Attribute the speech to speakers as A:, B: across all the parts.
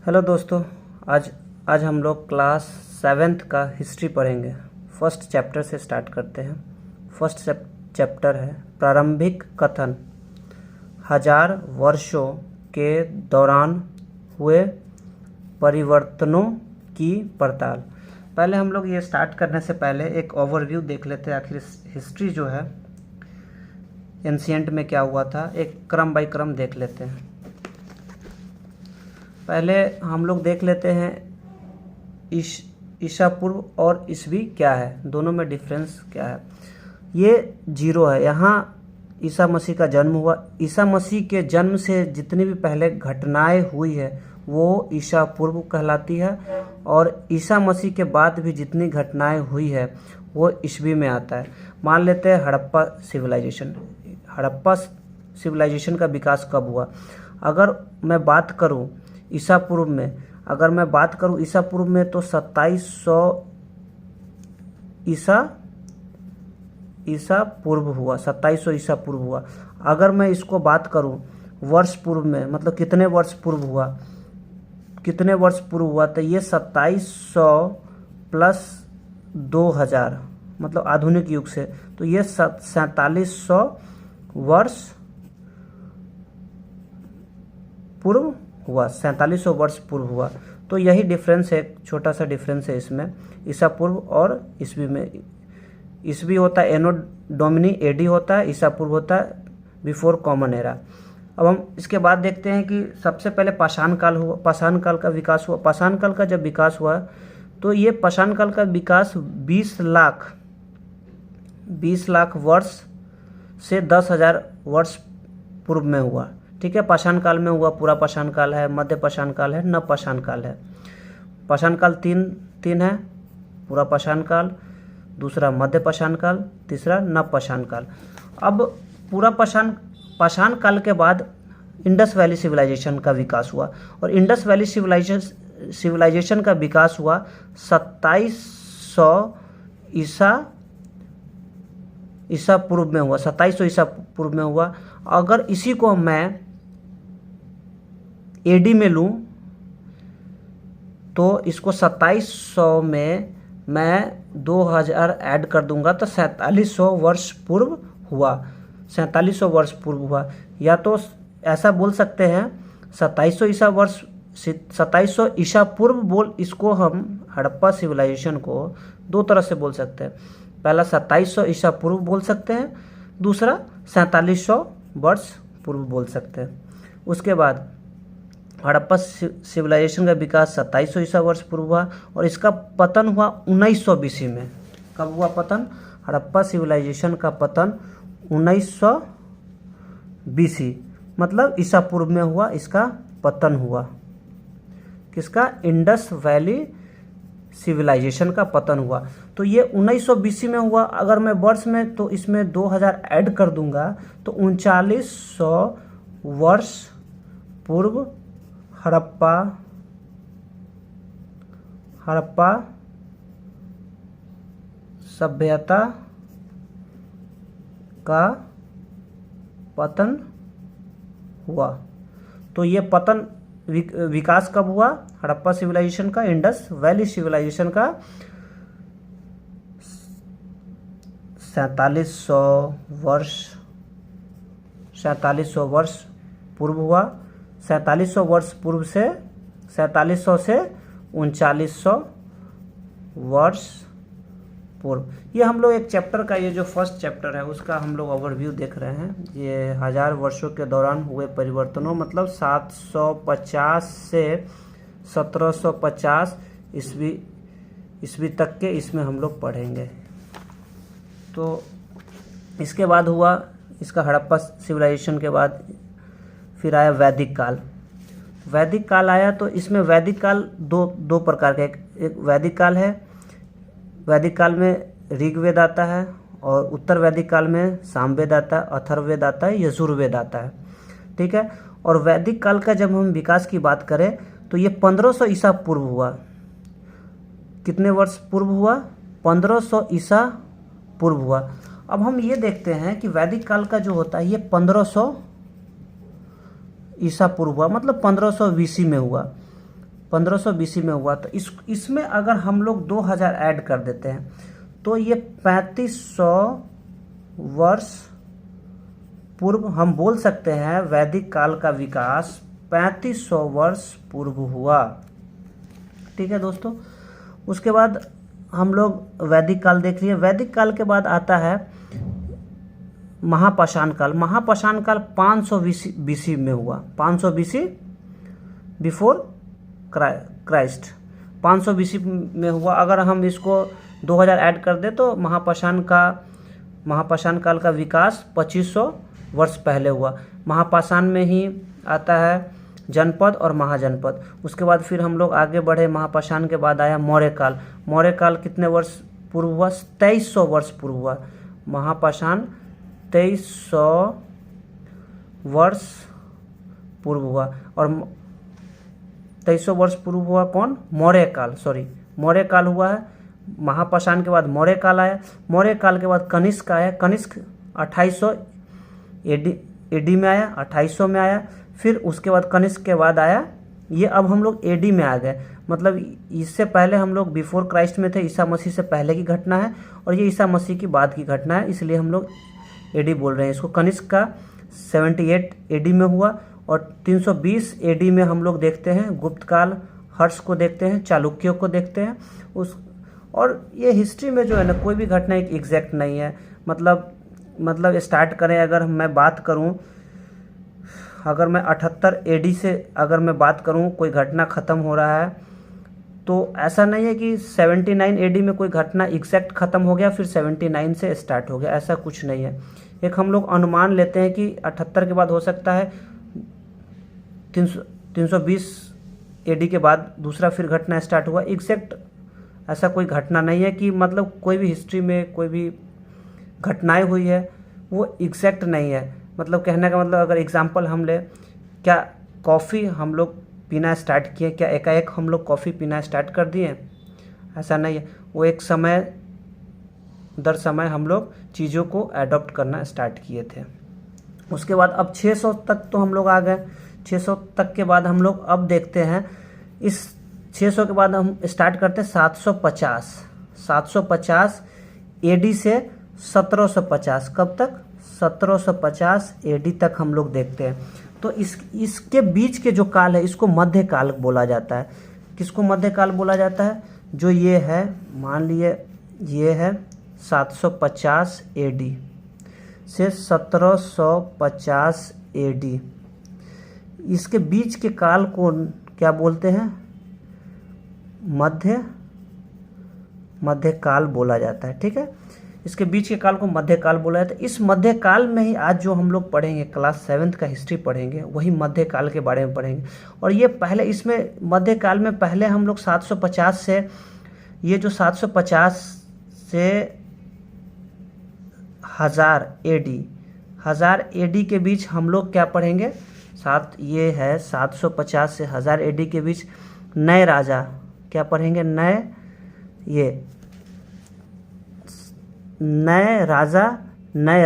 A: Hello दोस्तों। आज आज हम लोग क्लास 7th का हिस्ट्री पढ़ेंगे। फर्स्ट चैप्टर से स्टार्ट करते हैं। फर्स्ट चैप्टर है प्रारंभिक कथन, 1000 वर्षों के दौरान हुए परिवर्तनों की पड़ताल। पहले हम लोग ये स्टार्ट करने से पहले एक ओवरव्यू देख लेते हैं, आखिर हिस्ट्री जो है एंशिएंट में क्या हुआ था, एक क्रम बाय क्रम देख लेते हैं। पहले हम लोग देख लेते हैं ईसा पूर्व और ईसवी क्या है, दोनों में डिफरेंस क्या है। ये 0 है, यहाँ ईसा मसीह का जन्म हुआ। ईसा मसीह के जन्म से जितनी भी पहले घटनाएं हुई है वो ईसा पूर्व कहलाती है, और ईसा मसीह के बाद भी जितनी घटनाएं हुई है वो ईसवी में आता है। मान लेते हैं हड़प्पा सिविलाइजेशन। हड़प्पा सिविलाइजेशन का विकास कब हुआ? अगर मैं बात करूं ईसा पूर्व में, ईसा पूर्व में तो 2700 ईसा पूर्व हुआ, 2700 ईसा पूर्व हुआ। अगर मैं इसको बात करूं वर्ष पूर्व में, मतलब कितने वर्ष पूर्व हुआ, तो ये 2700 प्लस 2000, मतलब आधुनिक युग से, तो ये 4700 वर्ष पूर्व हुआ, 4700 वर्ष पूर्व हुआ। तो यही डिफरेंस है, छोटा सा डिफरेंस है इसमें ईसा पूर्व और ईसवी में। ईसवी होता है एनो डोमिनी, एडी होता है, ईसा पूर्व होता है बिफोर कॉमन एरा। अब हम इसके बाद देखते हैं कि सबसे पहले पाषाण काल हुआ, पाषाण काल का विकास हुआ। पाषाण काल का जब विकास हुआ तो ये पाषाण काल का विकास 20 लाख वर्ष से 10,000 वर्ष पूर्व में हुआ। ठीक है, पाषाण काल में हुआ। पूरा पाषाण काल है, मध्य पाषाण काल है, नव पाषाण काल है। पाषाण काल तीन है, पूरा पाषाण काल, दूसरा मध्य पाषाण काल, तीसरा नव पाषाण काल। अब पूरा पाषाण काल के बाद इंडस वैली सिविलाइजेशन का विकास हुआ, और इंडस वैली सिविलाइजेशन का विकास हुआ 2700 ईसा पूर्व में हुआ, 2700 ईसा पूर्व में हुआ। अगर इसी को मैं एडी में लूँ तो इसको 2700 में मैं 2000 ऐड कर दूंगा तो 4700 वर्ष पूर्व हुआ, 4700 वर्ष पूर्व हुआ। या तो ऐसा बोल सकते हैं 2700 ईसा पूर्व बोल, इसको हम हड़प्पा सिविलाइजेशन को दो तरह से बोल सकते हैं। पहला 2700 ईसा पूर्व बोल सकते हैं, दूसरा 4700 वर्ष पूर्व बोल सकते हैं। उसके बाद हड़प्पा सिविलाइजेशन का विकास 2700 ईसा वर्ष पूर्व हुआ, और इसका पतन हुआ 1900 BC में। कब हुआ पतन? हड़प्पा सिविलाइजेशन का पतन 1900 BC, मतलब ईसा पूर्व में हुआ इसका पतन हुआ। किसका? इंडस वैली सिविलाइजेशन का पतन हुआ। तो ये 1900 BC में हुआ। अगर मैं वर्ष में, तो इसमें 2000 ऐड कर दूंगा तो 3900 वर्ष पूर्व हड़प्पा सभ्यता का पतन हुआ। तो ये पतन विकास कब हुआ? हड़प्पा सिविलाइजेशन का, इंडस वैली सिविलाइजेशन का 4700 वर्ष पूर्व हुआ। 4700 वर्ष पूर्व से 4700 से 3900 वर्ष पूर्व। ये हम लोग एक चैप्टर का, ये जो फर्स्ट चैप्टर है उसका हम लोग ओवरव्यू देख रहे हैं। ये 1000 वर्षों के दौरान हुए परिवर्तनों, मतलब 750 से 1750 ईस्वी तक के इसमें हम लोग पढ़ेंगे। तो इसके बाद हुआ इसका हड़प्पा सिविलाइजेशन के बाद फिर आया वैदिक काल। वैदिक काल आया तो इसमें वैदिक काल दो प्रकार का, एक वैदिक काल है। वैदिक काल में ऋग्वेद आता है, और उत्तर वैदिक काल में सामवेद आता है, अथर्ववेद आता है, यजुर्वेद आता है। ठीक है, और वैदिक काल का जब हम विकास की बात करें तो ये 1500 ईसा पूर्व हुआ। कितने वर्ष पूर्व हुआ? 1500 ईसा पूर्व हुआ। अब हम ये देखते हैं कि वैदिक काल का जो होता है ये 1500 ईसा पूर्व हुआ, मतलब 1500 BC में हुआ। 1500 BC में हुआ। तो इसमें अगर हम लोग 2000 ऐड कर देते हैं तो ये 3500 वर्ष पूर्व हम बोल सकते हैं वैदिक काल का विकास 3500 वर्ष पूर्व हुआ। ठीक है दोस्तों, उसके बाद हम लोग वैदिक काल देख लिए। वैदिक काल के बाद आता है महापाषाण काल। महापाषाण काल 500 BC में हुआ। 500 BC बिफोर क्राइस्ट 500 BC में हुआ। अगर हम इसको 2000 ऐड कर दे तो महापाषाण काल का विकास 2500 वर्ष पहले हुआ। महापाषाण में ही आता है जनपद और महाजनपद। उसके बाद फिर हम लोग आगे बढ़े, महापाषाण के बाद आया मौर्य काल। मौर्य काल कितने वर्ष पूर्व हुआ? 2300 वर्ष पूर्व हुआ। महापाषाण 2300 वर्ष पूर्व हुआ। और 2300 वर्ष पूर्व हुआ कौन? मौर्य काल। सॉरी, मौर्य काल हुआ है। महापाषाण के बाद मौर्य काल आया। मौर्य काल के बाद कनिष्क आया। कनिष्क 2800 एडी में आया, 2800 में आया। फिर उसके बाद कनिष्क के बाद आया, ये अब हम लोग एडी में आ गए। मतलब इससे पहले हम लोग बिफोर क्राइस्ट में थे, ईसा मसीह से पहले की घटना है, और ये ईसा मसीह की बाद की घटना है, इसलिए हम लोग एडी बोल रहे हैं इसको। कनिष्क का 78 एडी में हुआ। और 320 एडी में हम लोग देखते हैं गुप्त काल, हर्ष को देखते हैं, चालुक्यों को देखते हैं। और ये हिस्ट्री में जो है ना, कोई भी घटना एक एग्जैक्ट नहीं है। मतलब स्टार्ट करें, अगर मैं बात करूं, अगर मैं 78 एडी से अगर मैं बात करूं, कोई घटना ख़त्म हो रहा है, तो ऐसा नहीं है कि 79 एडी में कोई घटना एग्जैक्ट ख़त्म हो गया फिर 79 से स्टार्ट हो गया, ऐसा कुछ नहीं है। एक हम लोग अनुमान लेते हैं कि 78 के बाद हो सकता है 320 एडी के बाद दूसरा फिर घटना स्टार्ट हुआ। एग्जैक्ट ऐसा कोई घटना नहीं है कि मतलब कोई भी हिस्ट्री में कोई भी घटनाएं हुई है वो एग्जैक्ट नहीं है। मतलब कहने का मतलब, अगर एग्जांपल हम ले, क्या कॉफ़ी हम लोग पीना स्टार्ट किए? क्या एकाएक हम लोग कॉफ़ी पीना स्टार्ट कर दिए? ऐसा नहीं है। वो एक समय दर समय हम लोग चीज़ों को अडॉप्ट करना स्टार्ट किए थे। उसके बाद अब 600 तक तो हम लोग आ गए। 600 तक के बाद हम लोग अब देखते हैं, इस 600 के बाद हम स्टार्ट करते हैं 750 एडी से 1750। कब तक? 1750 एडी तक हम लोग देखते हैं। तो इसके बीच के जो काल है इसको मध्यकाल बोला जाता है। किसको मध्यकाल बोला जाता है? जो ये है, मान लिए ये है 750 एडी से 1750 एडी, इसके बीच के काल को क्या बोलते हैं? मध्यकाल बोला जाता है। ठीक है, इसके बीच के काल को मध्यकाल बोला जाता है। इस मध्यकाल में ही आज जो हम लोग पढ़ेंगे, क्लास 7th का हिस्ट्री पढ़ेंगे, वही मध्यकाल के बारे में पढ़ेंगे। और ये पहले, इसमें मध्यकाल में पहले हम लोग 750 से, ये जो 750 से 1000 एडी के बीच हम लोग क्या पढ़ेंगे? ये है 750 से 1000 एडी के बीच नए राजा क्या पढ़ेंगे? नए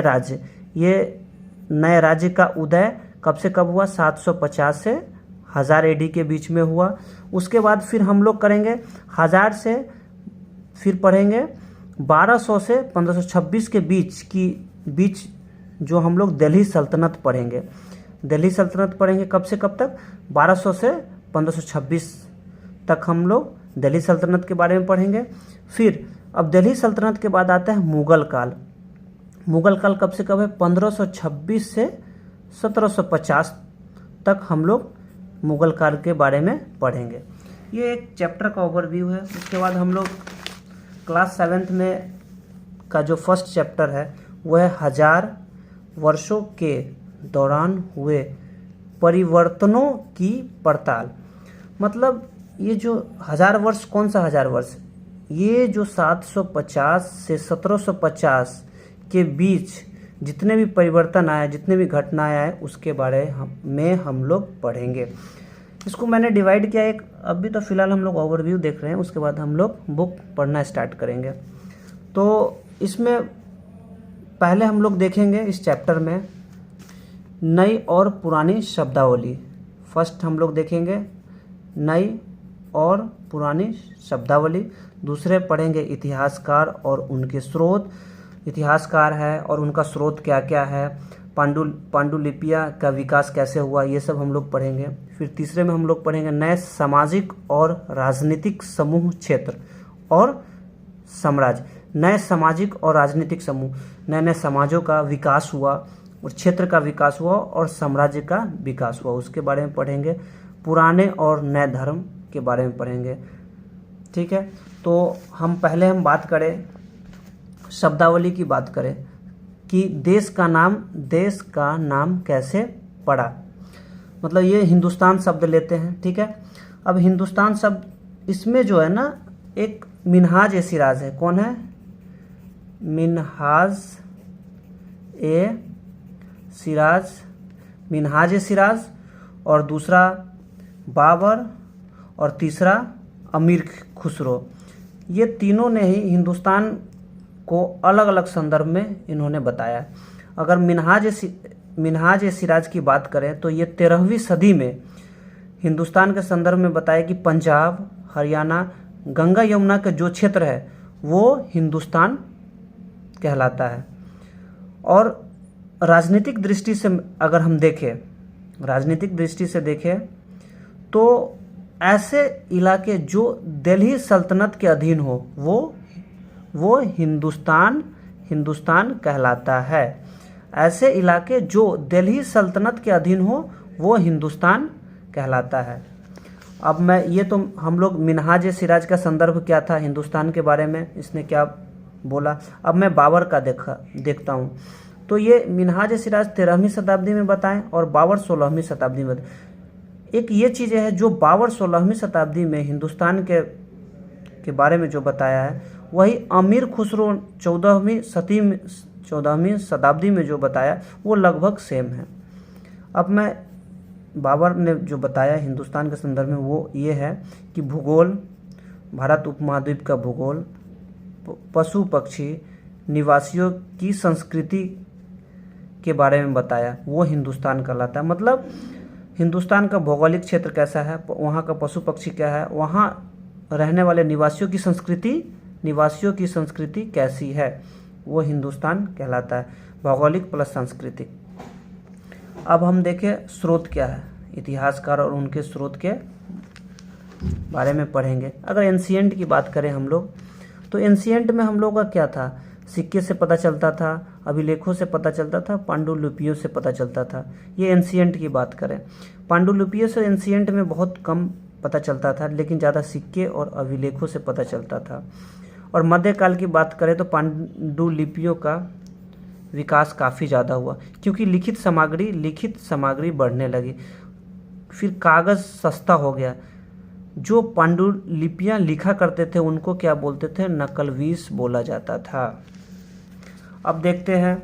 A: राज्य। ये नए राज्य का उदय कब से कब हुआ? 750 से 1000 एडी के बीच में हुआ। उसके बाद फिर हम लोग करेंगे 1000 से, फिर पढ़ेंगे 1200 से 1526 के बीच जो हम लोग दिल्ली सल्तनत पढ़ेंगे। दिल्ली सल्तनत पढ़ेंगे कब से कब तक? 1200 से 1526 तक हम लोग दिल्ली सल्तनत के बारे में पढ़ेंगे। फिर अब दिल्ली सल्तनत के बाद आता है मुगल काल। मुगल काल कब से कब है? 1526 से 1750 तक हम लोग मुगल काल के बारे में पढ़ेंगे। ये एक चैप्टर का ओवरव्यू है। उसके बाद हम लोग क्लास 7th में का जो फर्स्ट चैप्टर है वह है 1000 वर्षों के दौरान हुए परिवर्तनों की पड़ताल। मतलब ये जो 1000 वर्ष, कौन सा 1000 वर्ष? ये जो 750 से 1750 के बीच जितने भी परिवर्तन आए, जितने भी घटनाएं आए, उसके बारे में हम लोग पढ़ेंगे। इसको मैंने डिवाइड किया एक, अभी तो फिलहाल हम लोग ओवरव्यू देख रहे हैं, उसके बाद हम लोग बुक पढ़ना स्टार्ट करेंगे। तो इसमें पहले हम लोग देखेंगे इस चैप्टर में नई और पुरानी शब्दावली। फर्स्ट हम लोग देखेंगे नई और पुरानी शब्दावली। दूसरे पढ़ेंगे इतिहासकार और उनके स्रोत, इतिहासकार है और उनका स्रोत क्या क्या है, पांडुलिपियाँ का विकास कैसे हुआ, ये सब हम लोग पढ़ेंगे। फिर तीसरे में हम लोग पढ़ेंगे नए सामाजिक और राजनीतिक समूह, क्षेत्र और साम्राज्य। नए सामाजिक और राजनीतिक समूह, नए नए समाजों का विकास हुआ और क्षेत्र का विकास हुआ और साम्राज्य का विकास हुआ, उसके बारे में पढ़ेंगे। पुराने और नए धर्म के बारे में पढ़ेंगे। ठीक है, तो हम बात करें शब्दावली की, बात करें कि देश का नाम कैसे पड़ा। मतलब ये हिंदुस्तान शब्द लेते हैं। ठीक है, अब हिंदुस्तान शब्द इसमें जो है ना एक मिन्हाज ए सिराज है। कौन है? मिन्हाज ए सिराज, और दूसरा बाबर और तीसरा अमीर खुसरो। ये तीनों ने ही हिंदुस्तान को अलग अलग संदर्भ में इन्होंने बताया। अगर मिन्हाज ए सिराज की बात करें तो ये 13वीं सदी में हिंदुस्तान के संदर्भ में बताया कि पंजाब, हरियाणा, गंगा यमुना का जो क्षेत्र है वो हिंदुस्तान कहलाता है। और राजनीतिक दृष्टि से अगर हम देखें, तो ऐसे इलाके जो दिल्ली सल्तनत के अधीन हो वो हिंदुस्तान कहलाता है। ऐसे इलाके जो दिल्ली सल्तनत के अधीन हो वो हिंदुस्तान कहलाता है। अब मैं ये तो हम लोग मिन्हाज ए सिराज का संदर्भ क्या था हिंदुस्तान के बारे में, इसने क्या बोला। अब मैं बाबर का देखता हूँ। तो ये मिन्हाज ए सिराज 13वीं शताब्दी में बताएं और बाबर 16वीं शताब्दी में। एक ये चीज़ है जो बाबर 16वीं शताब्दी में हिंदुस्तान के बारे में जो बताया है, वही अमीर खुसरो 14वीं शताब्दी में जो बताया वो लगभग सेम है। अब मैं बाबर ने जो बताया हिंदुस्तान के संदर्भ में वो ये है कि भूगोल, भारत उपमहाद्वीप का भूगोल, पशु पक्षी, निवासियों की संस्कृति के बारे में बताया, वो हिंदुस्तान कहलाता है। मतलब हिंदुस्तान का भौगोलिक क्षेत्र कैसा है, वहाँ का पशु पक्षी क्या है, वहाँ रहने वाले निवासियों की संस्कृति कैसी है, वो हिंदुस्तान कहलाता है। भौगोलिक प्लस सांस्कृतिक। अब हम देखें स्रोत क्या है, इतिहासकार और उनके स्रोत के बारे में पढ़ेंगे। अगर एंशिएंट की बात करें हम लोग, तो एंशिएंट में हम लोग का क्या था, सिक्के से पता चलता था, अभिलेखों से पता चलता था, पांडुलिपियों से पता चलता था। ये एंशिएंट की बात करें, पांडुलिपियों से एंशिएंट में बहुत कम पता चलता था, लेकिन ज़्यादा सिक्के और अभिलेखों से पता चलता था। और मध्यकाल की बात करें तो पांडुलिपियों का विकास काफ़ी ज़्यादा हुआ, क्योंकि लिखित सामग्री बढ़ने लगी। फिर कागज़ सस्ता हो गया। जो पांडुलिपियाँ लिखा करते थे उनको क्या बोलते थे, नकलवीस बोला जाता था। अब देखते हैं,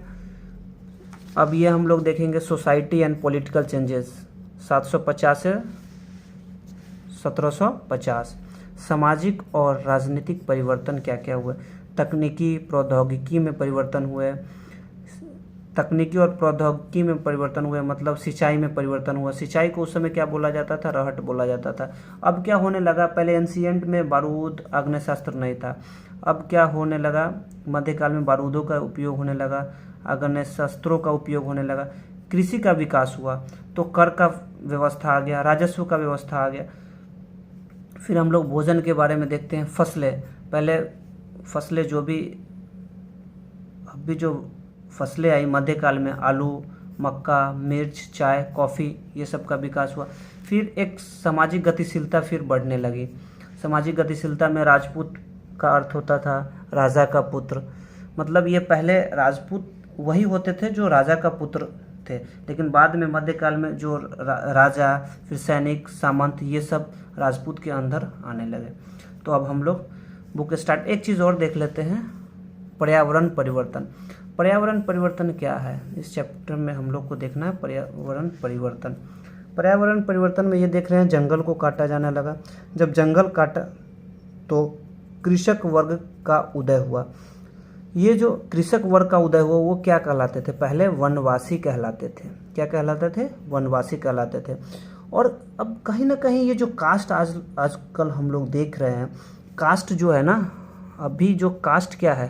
A: अब ये हम लोग देखेंगे सोसाइटी एंड पॉलिटिकल चेंजेस 750 से 1750। सामाजिक और राजनीतिक परिवर्तन क्या क्या हुए। तकनीकी प्रौद्योगिकी में परिवर्तन हुए, मतलब सिंचाई में परिवर्तन हुआ। सिंचाई को उस समय क्या बोला जाता था, रहट बोला जाता था। अब क्या होने लगा, पहले एंशिएंट में बारूद आग्नेयास्त्र नहीं था, अब क्या होने लगा, मध्यकाल में बारूदों का उपयोग होने लगा, आग्नेयास्त्रों का उपयोग होने लगा। कृषि का विकास हुआ तो कर का व्यवस्था आ गया, राजस्व का व्यवस्था आ गया। फिर हम लोग भोजन के बारे में देखते हैं। फसलें, पहले फसलें जो फसलें आई मध्यकाल में, आलू, मक्का, मिर्च, चाय, कॉफ़ी, ये सब का विकास हुआ। फिर एक सामाजिक गतिशीलता फिर बढ़ने लगी। सामाजिक गतिशीलता में राजपूत का अर्थ होता था राजा का पुत्र। मतलब ये पहले राजपूत वही होते थे जो राजा का पुत्र थे, लेकिन बाद में मध्यकाल में जो राजा, फिर सैनिक, सामंत, ये सब राजपूत के अंदर आने लगे। तो अब हम लोग बुक स्टार्ट। एक चीज़ और देख लेते हैं, पर्यावरण परिवर्तन। पर्यावरण परिवर्तन क्या है, इस चैप्टर में हम लोग को देखना है पर्यावरण परिवर्तन। पर्यावरण परिवर्तन में ये देख रहे हैं जंगल को काटा जाने लगा। जब जंगल काटा तो कृषक वर्ग का उदय हुआ। ये जो कृषक वर्ग का उदय हुआ वो क्या कहलाते थे, पहले वनवासी कहलाते थे। क्या कहलाते थे, वनवासी कहलाते थे। और अब कहीं ना कहीं ये जो कास्ट आजकल हम लोग देख रहे हैं, कास्ट जो है ना, अभी जो कास्ट क्या है,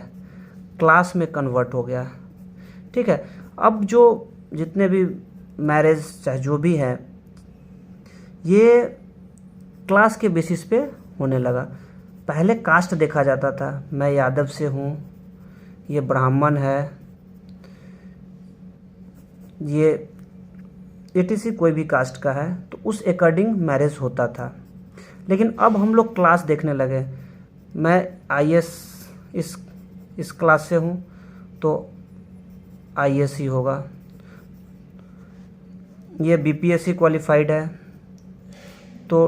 A: क्लास में कन्वर्ट हो गया है। ठीक है, अब जो जितने भी मैरिज चाहे जो भी है, ये क्लास के बेसिस पे होने लगा। पहले कास्ट देखा जाता था, मैं यादव से हूँ, ये ब्राह्मण है, ये एटीसी कोई भी कास्ट का है, तो उस अकॉर्डिंग मैरिज होता था। लेकिन अब हम लोग क्लास देखने लगे, मैं आईएएस इस क्लास से हूँ तो आईएएस ही होगा, ये बीपीएससी क्वालिफाइड है। तो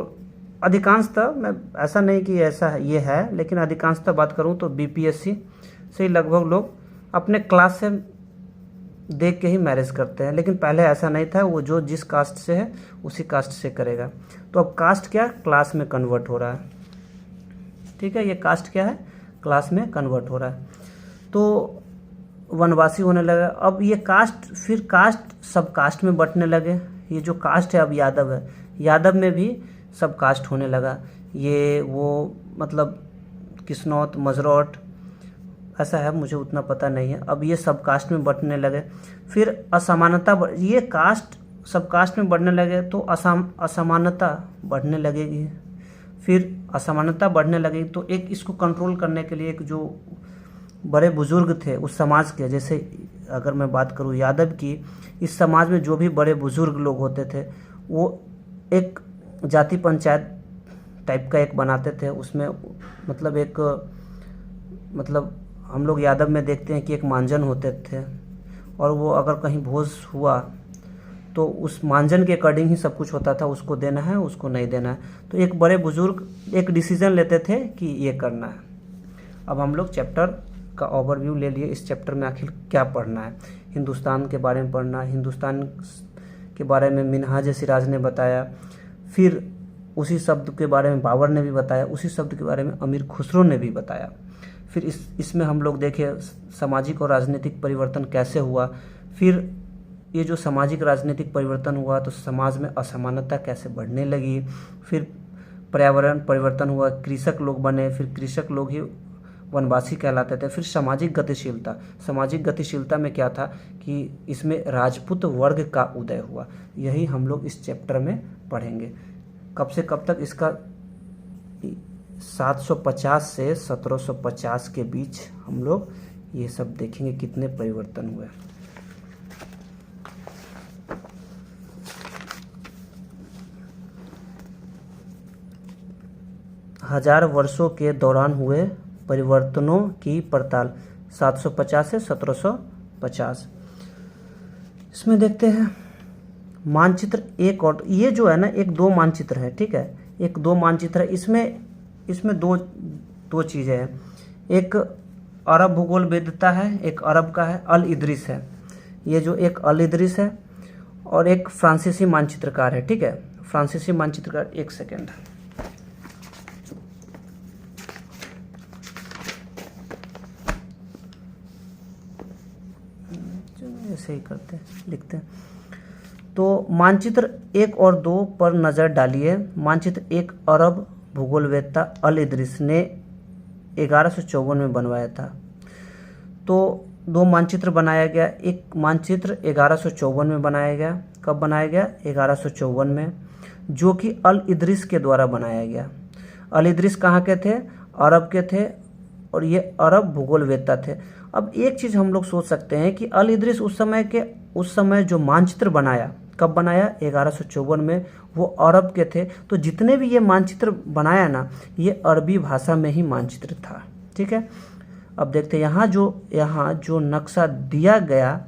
A: अधिकांशतः, मैं ऐसा नहीं कि ऐसा ये है, लेकिन अधिकांशतः बात करूँ तो बीपीएससी से ही लगभग लोग अपने क्लास से देख के ही मैरिज करते हैं। लेकिन पहले ऐसा नहीं था, वो जो जिस कास्ट से है उसी कास्ट से करेगा। तो अब कास्ट क्या, क्लास में कन्वर्ट हो रहा है। ठीक है, ये कास्ट क्या है, क्लास में कन्वर्ट हो रहा है। तो वनवासी होने लगा। अब ये कास्ट, फिर कास्ट सब कास्ट में बंटने लगे। ये जो कास्ट है अब यादव है, यादव में भी सब कास्ट होने लगा, ये वो मतलब किस्नौत, मजरौट, ऐसा है, मुझे उतना पता नहीं है। अब ये सब कास्ट में बंटने लगे। फिर असमानता, ये कास्ट सब कास्ट में बढ़ने लगे तो असमानता बढ़ने लगेगी। फिर असमानता बढ़ने लगेगी तो एक इसको कंट्रोल करने के लिए एक जो बड़े बुजुर्ग थे उस समाज के, जैसे अगर मैं बात करूं यादव की, इस समाज में जो भी बड़े बुजुर्ग लोग होते थे वो एक जाति पंचायत टाइप का एक बनाते थे। उसमें मतलब एक मतलब हम लोग यादव में देखते हैं कि एक मांझन होते थे, और वो अगर कहीं भोज हुआ तो उस मांझन के अकॉर्डिंग ही सब कुछ होता था, उसको देना है, उसको नहीं देना है। तो एक बड़े बुजुर्ग एक डिसीजन लेते थे कि ये करना है। अब हम लोग चैप्टर का ओवरव्यू ले लिए, इस चैप्टर में आखिर क्या पढ़ना है। हिंदुस्तान के बारे में पढ़ना, हिंदुस्तान के बारे में मिनहाज सिराज ने बताया, फिर उसी शब्द के बारे में बाबर ने भी बताया, उसी शब्द के बारे में अमीर खुसरो ने भी बताया। फिर इसमें हम लोग देखे सामाजिक और राजनीतिक परिवर्तन कैसे हुआ। फिर ये जो सामाजिक राजनीतिक परिवर्तन हुआ तो समाज में असमानता कैसे बढ़ने लगी। फिर पर्यावरण परिवर्तन हुआ, कृषक लोग बने, फिर कृषक लोग ही वनवासी कहलाते थे। फिर सामाजिक गतिशीलता, सामाजिक गतिशीलता में क्या था कि इसमें राजपूत वर्ग का उदय हुआ। यही हम लोग इस चैप्टर में पढ़ेंगे। कब से कब तक, इसका 750 से 1750 के बीच हम लोग ये सब देखेंगे कितने परिवर्तन हुए। हजार वर्षों के दौरान हुए परिवर्तनों की पड़ताल, 750 से 1750। इसमें देखते हैं मानचित्र एक, और ये जो है ना एक दो मानचित्र है। ठीक है, एक दो मानचित्र है। इसमें दो चीज़ें हैं, एक अरब भूगोल वेदता है, एक अरब का है, अल इदरिस है। ये जो एक अल इदरिस है और एक फ्रांसीसी मानचित्रकार है। ठीक है, फ्रांसीसी मानचित्रकार, एक सेकेंड, ऐसे ही करते हैं, लिखते हैं। तो मानचित्र 1 और 2 पर नज़र डालिए। मानचित्र 1 अरब भूगोलवेत्ता अल इदरिस ने 1154 में बनवाया था। तो दो मानचित्र बनाया गया। एक मानचित्र 1154 में बनाया गया। कब बनाया गया? 1154 में, जो कि अल इदरिस के द्वारा बनाया गया। अल इदरिस कहाँ के थे? अरब के थे, और ये अरब भूगोलवेत्ता थे। अब एक चीज़ हम लोग सोच सकते हैं कि अल इदरिस उस समय जो मानचित्र बनाया, कब बनाया? 1154 में। वो अरब के थे, तो जितने भी ये मानचित्र बनाया ना, ये अरबी भाषा में ही मानचित्र था। ठीक है, अब देखते हैं यहाँ जो नक्शा दिया गया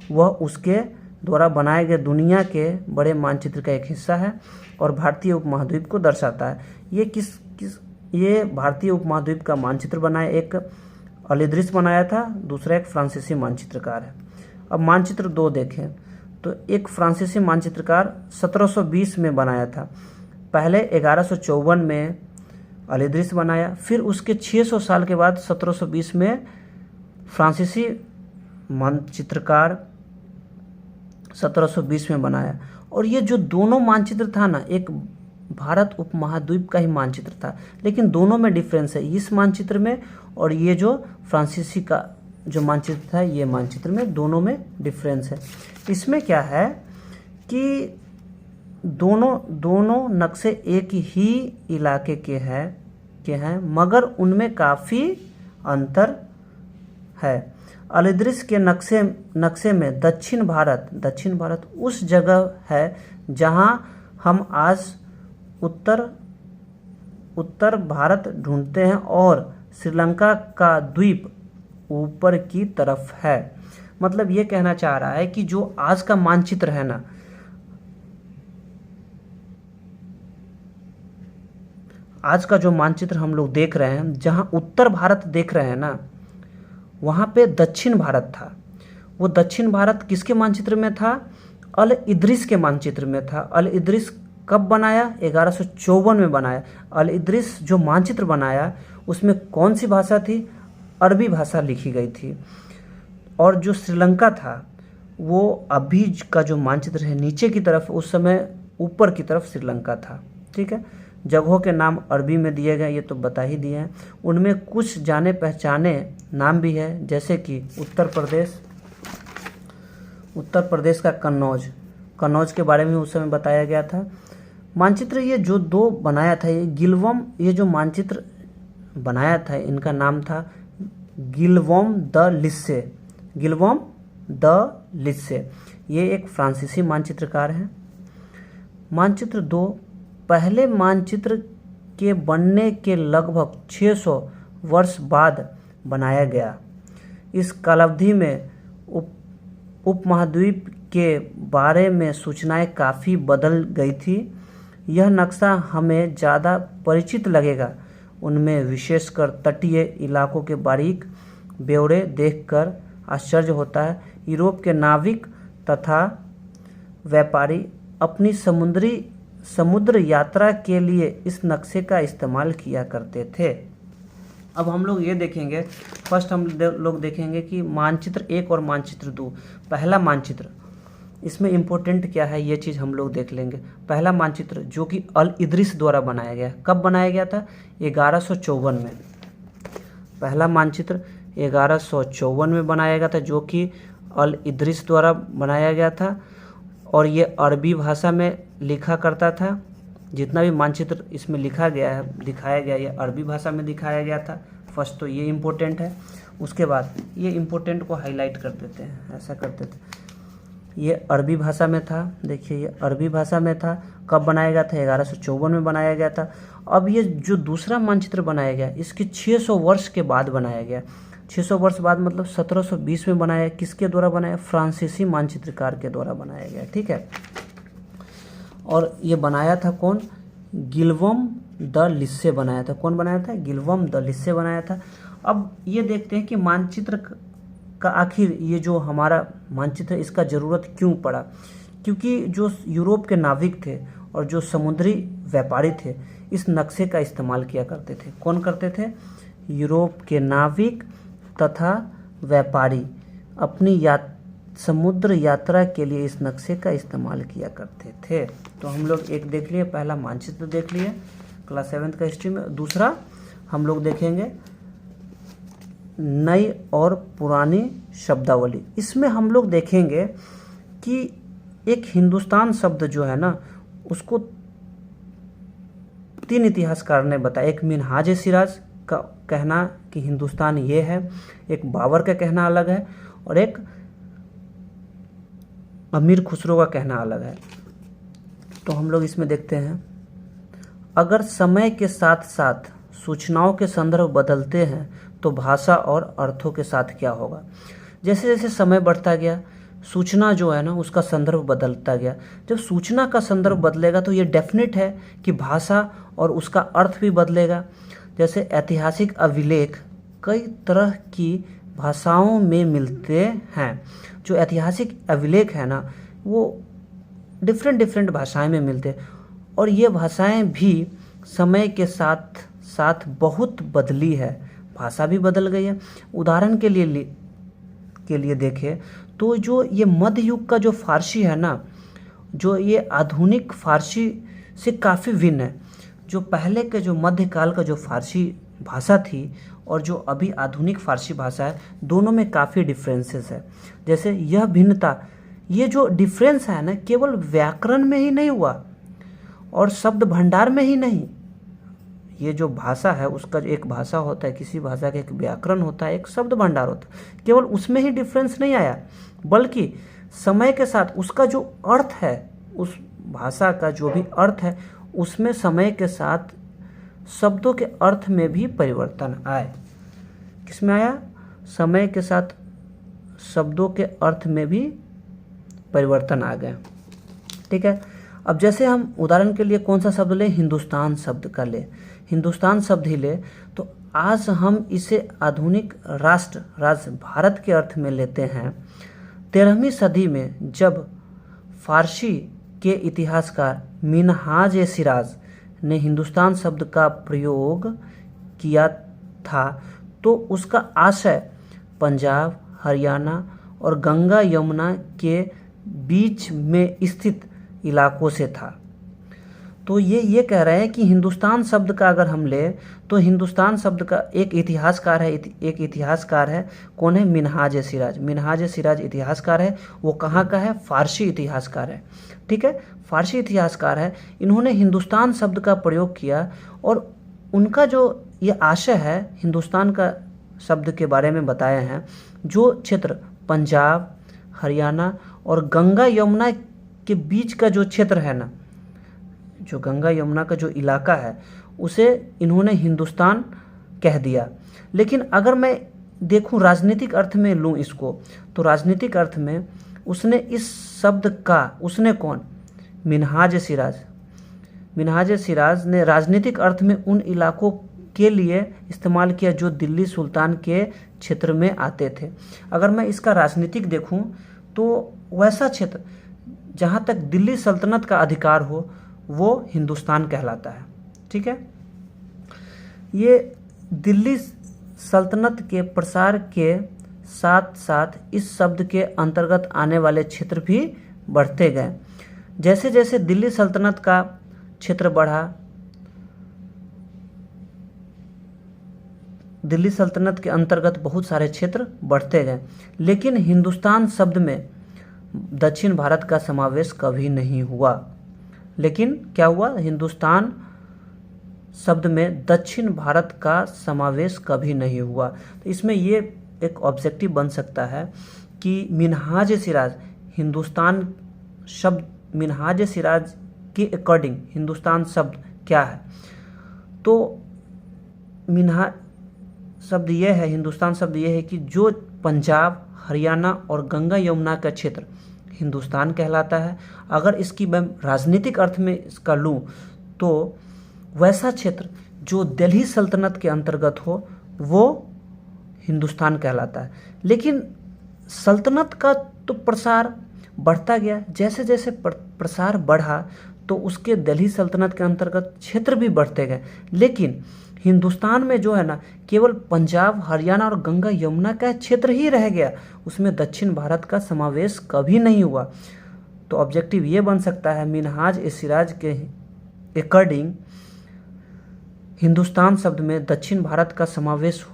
A: वह उसके द्वारा बनाए गए दुनिया के बड़े मानचित्र का एक हिस्सा है और भारतीय उपमहाद्वीप को दर्शाता है। ये भारतीय उपमहाद्वीप का मानचित्र बनाया, एक अल इदरिस बनाया था, दूसरा एक फ्रांसीसी मानचित्रकार है। अब मानचित्र 2 देखें तो एक फ्रांसीसी मानचित्रकार 1720 में बनाया था। पहले 1154 में अल इदरिस बनाया, फिर उसके 600 साल के बाद 1720 में फ्रांसीसी मानचित्रकार 1720 में बनाया, और ये जो दोनों मानचित्र था ना, एक भारत उपमहाद्वीप का ही मानचित्र था, लेकिन दोनों में डिफरेंस है, इस मानचित्र में और ये जो फ्रांसीसी का जो मानचित्र था, ये मानचित्र में, दोनों में डिफरेंस है। इसमें क्या है कि दोनों नक्शे एक ही इलाके के हैं मगर उनमें काफ़ी अंतर है। अल इद्रिस के नक्शे में दक्षिण भारत उस जगह है जहां हम आज उत्तर भारत ढूंढते हैं और श्रीलंका का द्वीप ऊपर की तरफ है। मतलब ये कहना चाह रहा है कि जो आज का मानचित्र है ना, आज का जो मानचित्र हम लोग देख रहे हैं, जहां उत्तर भारत देख रहे हैं ना, वहां पे दक्षिण भारत था। वो दक्षिण भारत किसके मानचित्र में था? अल इद्रिस के मानचित्र में था। अल इद्रिस कब बनाया? 1154 में बनाया। अल इद्रिस जो मानचित्र बनाया उसमें कौन सी भाषा थी? अरबी भाषा लिखी गई थी। और जो श्रीलंका था, वो अभी का जो मानचित्र है नीचे की तरफ, उस समय ऊपर की तरफ श्रीलंका था। ठीक है, जगहों के नाम अरबी में दिए गए, ये तो बता ही दिए हैं। उनमें कुछ जाने पहचाने नाम भी है, जैसे कि उत्तर प्रदेश का कन्नौज के बारे में उस समय बताया गया था। मानचित्र ये जो दो बनाया था, ये जो मानचित्र बनाया था, इनका नाम था गिलवॉम द लिस्से। ये एक फ्रांसीसी मानचित्रकार हैं। मानचित्र 2 पहले मानचित्र के बनने के लगभग 600 वर्ष बाद बनाया गया। इस कालावधि में उपमहाद्वीप के बारे में सूचनाएं काफ़ी बदल गई थी। यह नक्शा हमें ज़्यादा परिचित लगेगा, उनमें विशेषकर तटीय इलाकों के बारीक ब्यौरे देखकर आश्चर्य होता है। यूरोप के नाविक तथा व्यापारी अपनी समुद्र यात्रा के लिए इस नक्शे का इस्तेमाल किया करते थे। अब हम लोग ये देखेंगे, फर्स्ट हम लोग देखेंगे कि मानचित्र 1 और मानचित्र 2। पहला मानचित्र, इसमें इम्पोर्टेंट क्या है ये चीज़ हम लोग देख लेंगे। पहला मानचित्र जो कि अल इद्रिस द्वारा बनाया गया, कब बनाया गया था? 1154 में। पहला मानचित्र 1154 में बनाया गया था, जो कि अल इद्रिस द्वारा बनाया गया था और ये अरबी भाषा में लिखा करता था। जितना भी मानचित्र इसमें लिखा गया है, दिखाया गया, ये अरबी भाषा में दिखाया गया था। फर्स्ट तो ये इम्पोर्टेंट है। उसके बाद ये इम्पोर्टेंट को हाईलाइट कर देते हैं, ऐसा करते थे। ये अरबी भाषा में था, देखिए ये अरबी भाषा में था। कब बनाया गया था? 1154 में बनाया गया था। अब ये जो दूसरा मानचित्र बनाया गया, इसके 600 वर्ष के बाद बनाया गया। 600 वर्ष बाद मतलब 1720 में बनाया। किसके द्वारा बनाया? फ्रांसीसी मानचित्रकार के द्वारा बनाया गया। ठीक है, और ये बनाया था कौन? गिलवॉम द लिस्से बनाया था। कौन बनाया था? गिलवॉम द लिस्से बनाया था। अब ये देखते हैं कि मानचित्र का आखिर ये जो हमारा मानचित्र है, इसका ज़रूरत क्यों पड़ा? क्योंकि जो यूरोप के नाविक थे और जो समुद्री व्यापारी थे, इस नक्शे का इस्तेमाल किया करते थे। कौन करते थे? यूरोप के नाविक तथा व्यापारी अपनी समुद्र यात्रा के लिए इस नक्शे का इस्तेमाल किया करते थे। तो हम लोग एक देख लिए, पहला मानचित्र देख लिए क्लास 7 का हिस्ट्री में। दूसरा हम लोग देखेंगे नई और पुरानी शब्दावली। इसमें हम लोग देखेंगे कि एक हिंदुस्तान शब्द जो है ना, उसको 3 इतिहासकार ने बताया। एक मिनहाज सिराज का कहना कि हिंदुस्तान ये है, एक बाबर का कहना अलग है और एक अमीर खुसरो का कहना अलग है। तो हम लोग इसमें देखते हैं, अगर समय के साथ साथ सूचनाओं के संदर्भ बदलते हैं तो भाषा और अर्थों के साथ क्या होगा? जैसे जैसे समय बढ़ता गया, सूचना जो है ना, उसका संदर्भ बदलता गया। जब सूचना का संदर्भ बदलेगा तो ये डेफिनेट है कि भाषा और उसका अर्थ भी बदलेगा। जैसे ऐतिहासिक अभिलेख कई तरह की भाषाओं में मिलते हैं। जो ऐतिहासिक अभिलेख है ना, वो डिफरेंट भाषाएं में मिलते हैं और ये भाषाएं भी समय के साथ साथ बहुत बदली है। भाषा भी बदल गई है। उदाहरण के लिए देखें तो जो ये मध्य युग का जो फारसी है ना, जो ये आधुनिक फारसी से काफ़ी भिन्न है। जो पहले के जो मध्यकाल का जो फारसी भाषा थी और जो अभी आधुनिक फारसी भाषा है, दोनों में काफ़ी डिफरेंसेस है। जैसे यह भिन्नता, ये जो डिफरेंस है ना, केवल व्याकरण में ही नहीं हुआ और शब्द भंडार में ही नहीं। ये जो भाषा है उसका जो एक भाषा होता है, किसी भाषा का एक व्याकरण होता है, एक शब्द भंडार होता है, केवल उसमें ही डिफरेंस नहीं आया, बल्कि समय के साथ उसका जो अर्थ है, उस भाषा का जो भी अर्थ है, उसमें समय के साथ शब्दों के अर्थ में भी परिवर्तन आए। किसमें आया? समय के साथ शब्दों के अर्थ में भी परिवर्तन आ गए। ठीक है। अब जैसे हम उदाहरण के लिए कौन सा शब्द लें? हिंदुस्तान शब्द का ले, हिंदुस्तान शब्द ही ले, तो आज हम इसे आधुनिक राष्ट्र राज्य भारत के अर्थ में लेते हैं। 13वीं सदी में जब फारसी के इतिहासकार मिनहाज सिराज ने हिंदुस्तान शब्द का प्रयोग किया था, तो उसका आशय पंजाब, हरियाणा और गंगा यमुना के बीच में स्थित इलाकों से था। तो ये कह रहे हैं कि हिंदुस्तान शब्द का अगर हम ले, तो हिंदुस्तान शब्द का एक इतिहासकार है, कौन है? मिनहाज सिराज। मिनहाज सिराज इतिहासकार है। वो कहाँ का है? फारसी इतिहासकार है। ठीक है, फारसी इतिहासकार है। इन्होंने हिंदुस्तान शब्द का प्रयोग किया और उनका जो ये आशय है हिंदुस्तान का शब्द के बारे में बताए हैं, जो क्षेत्र पंजाब, हरियाणा और गंगा यमुना के बीच का जो क्षेत्र है ना, जो गंगा यमुना का जो इलाका है, उसे इन्होंने हिंदुस्तान कह दिया। लेकिन अगर मैं देखूं राजनीतिक अर्थ में लूं इसको, तो राजनीतिक अर्थ में उसने इस शब्द का, उसने कौन? मिनहाज सिराज ने राजनीतिक अर्थ में उन इलाकों के लिए इस्तेमाल किया जो दिल्ली सुल्तान के क्षेत्र में आते थे। अगर मैं इसका राजनीतिक देखूं, तो वैसा क्षेत्र जहां तक दिल्ली सल्तनत का अधिकार हो, वो हिंदुस्तान कहलाता है। ठीक है, ये दिल्ली सल्तनत के प्रसार के साथ साथ इस शब्द के अंतर्गत आने वाले क्षेत्र भी बढ़ते गए। जैसे जैसे दिल्ली सल्तनत का क्षेत्र बढ़ा, दिल्ली सल्तनत के अंतर्गत बहुत सारे क्षेत्र बढ़ते गए, लेकिन हिंदुस्तान शब्द में दक्षिण भारत का समावेश कभी नहीं हुआ। लेकिन क्या हुआ? हिंदुस्तान शब्द में दक्षिण भारत का समावेश कभी नहीं हुआ। तो इसमें ये एक ऑब्जेक्टिव बन सकता है कि मिनहाज सिराज हिंदुस्तान शब्द, मिनहाज सिराज के अकॉर्डिंग हिंदुस्तान शब्द क्या है? तो मिनहाज शब्द ये है, हिंदुस्तान शब्द ये है कि जो पंजाब, हरियाणा और गंगा यमुना का क्षेत्र हिंदुस्तान कहलाता है। अगर इसकी मैं राजनीतिक अर्थ में इसका लूँ, तो वैसा क्षेत्र जो दिल्ली सल्तनत के अंतर्गत हो, वो हिंदुस्तान कहलाता है। लेकिन सल्तनत का तो प्रसार बढ़ता गया, जैसे जैसे प्रसार बढ़ा तो उसके दिल्ली सल्तनत के अंतर्गत क्षेत्र भी बढ़ते गए, लेकिन हिंदुस्तान में जो है ना, केवल पंजाब, हरियाणा और गंगा यमुना का क्षेत्र ही रह गया, उसमें दक्षिण भारत का समावेश कभी नहीं हुआ। तो ऑब्जेक्टिव ये बन सकता है, मिनहाज सिराज के अकॉर्डिंग हिंदुस्तान शब्द में दक्षिण भारत का समावेश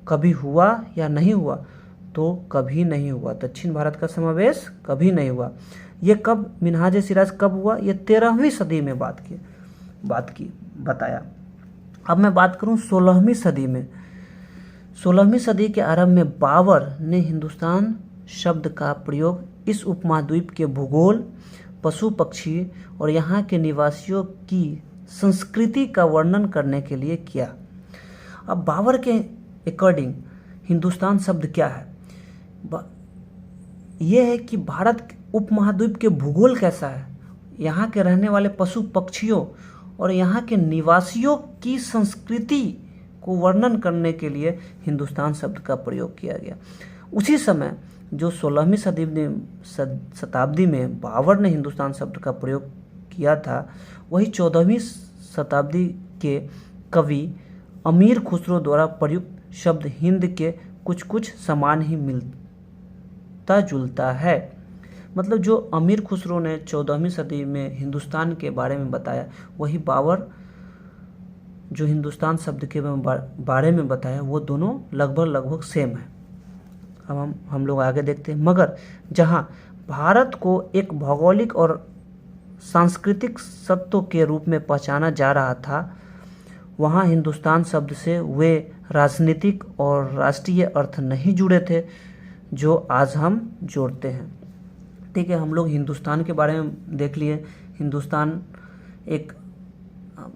A: कभी हुआ या नहीं हुआ? तो कभी नहीं हुआ, दक्षिण भारत का समावेश कभी नहीं हुआ। ये कब, मिनहाज सिराज कब हुआ? ये 13वीं सदी में बताया। अब मैं बात करूं 16वीं सदी में। 16वीं सदी के आरंभ में बाबर ने हिंदुस्तान शब्द का प्रयोग इस उपमहाद्वीप के भूगोल, पशु पक्षी और यहाँ के निवासियों की संस्कृति का वर्णन करने के लिए किया। अब बाबर के अकॉर्डिंग हिंदुस्तान शब्द क्या है? यह है कि भारत उपमहाद्वीप के भूगोल कैसा है, यहाँ के रहने वाले पशु पक्षियों और यहाँ के निवासियों की संस्कृति को वर्णन करने के लिए हिंदुस्तान शब्द का प्रयोग किया गया। उसी समय जो 16वीं शताब्दी में बाबर ने हिंदुस्तान शब्द का प्रयोग किया था, वही 14वीं शताब्दी के कवि अमीर खुसरो द्वारा प्रयुक्त शब्द हिंद के कुछ कुछ समान ही मिलता जुलता है। मतलब जो अमीर खुसरो ने 14वीं सदी में हिंदुस्तान के बारे में बताया, वही बाबर जो हिंदुस्तान शब्द के बारे में बताया, वो दोनों लगभग सेम है। अब हम लोग आगे देखते हैं। मगर जहाँ भारत को एक भौगोलिक और सांस्कृतिक सत्व के रूप में पहचाना जा रहा था, वहाँ हिंदुस्तान शब्द से वे राजनीतिक और राष्ट्रीय अर्थ नहीं जुड़े थे जो आज हम जोड़ते हैं। ठीक है, हम लोग हिंदुस्तान के बारे में देख लिए। हिंदुस्तान एक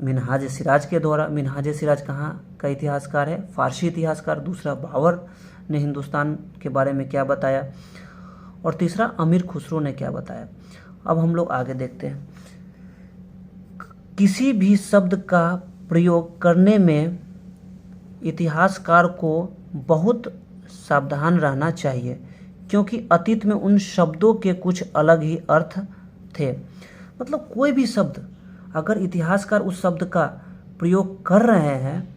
A: मिनहाज सिराज के द्वारा, मिनहाज सिराज कहाँ का इतिहासकार है? फारसी इतिहासकार। दूसरा, बाबर ने हिंदुस्तान के बारे में क्या बताया, और तीसरा अमीर खुसरो ने क्या बताया। अब हम लोग आगे देखते हैं। किसी भी शब्द का प्रयोग करने में इतिहासकार को बहुत सावधान रहना चाहिए, क्योंकि अतीत में उन शब्दों के कुछ अलग ही अर्थ थे। मतलब कोई भी शब्द, अगर इतिहासकार उस शब्द का प्रयोग कर रहे हैं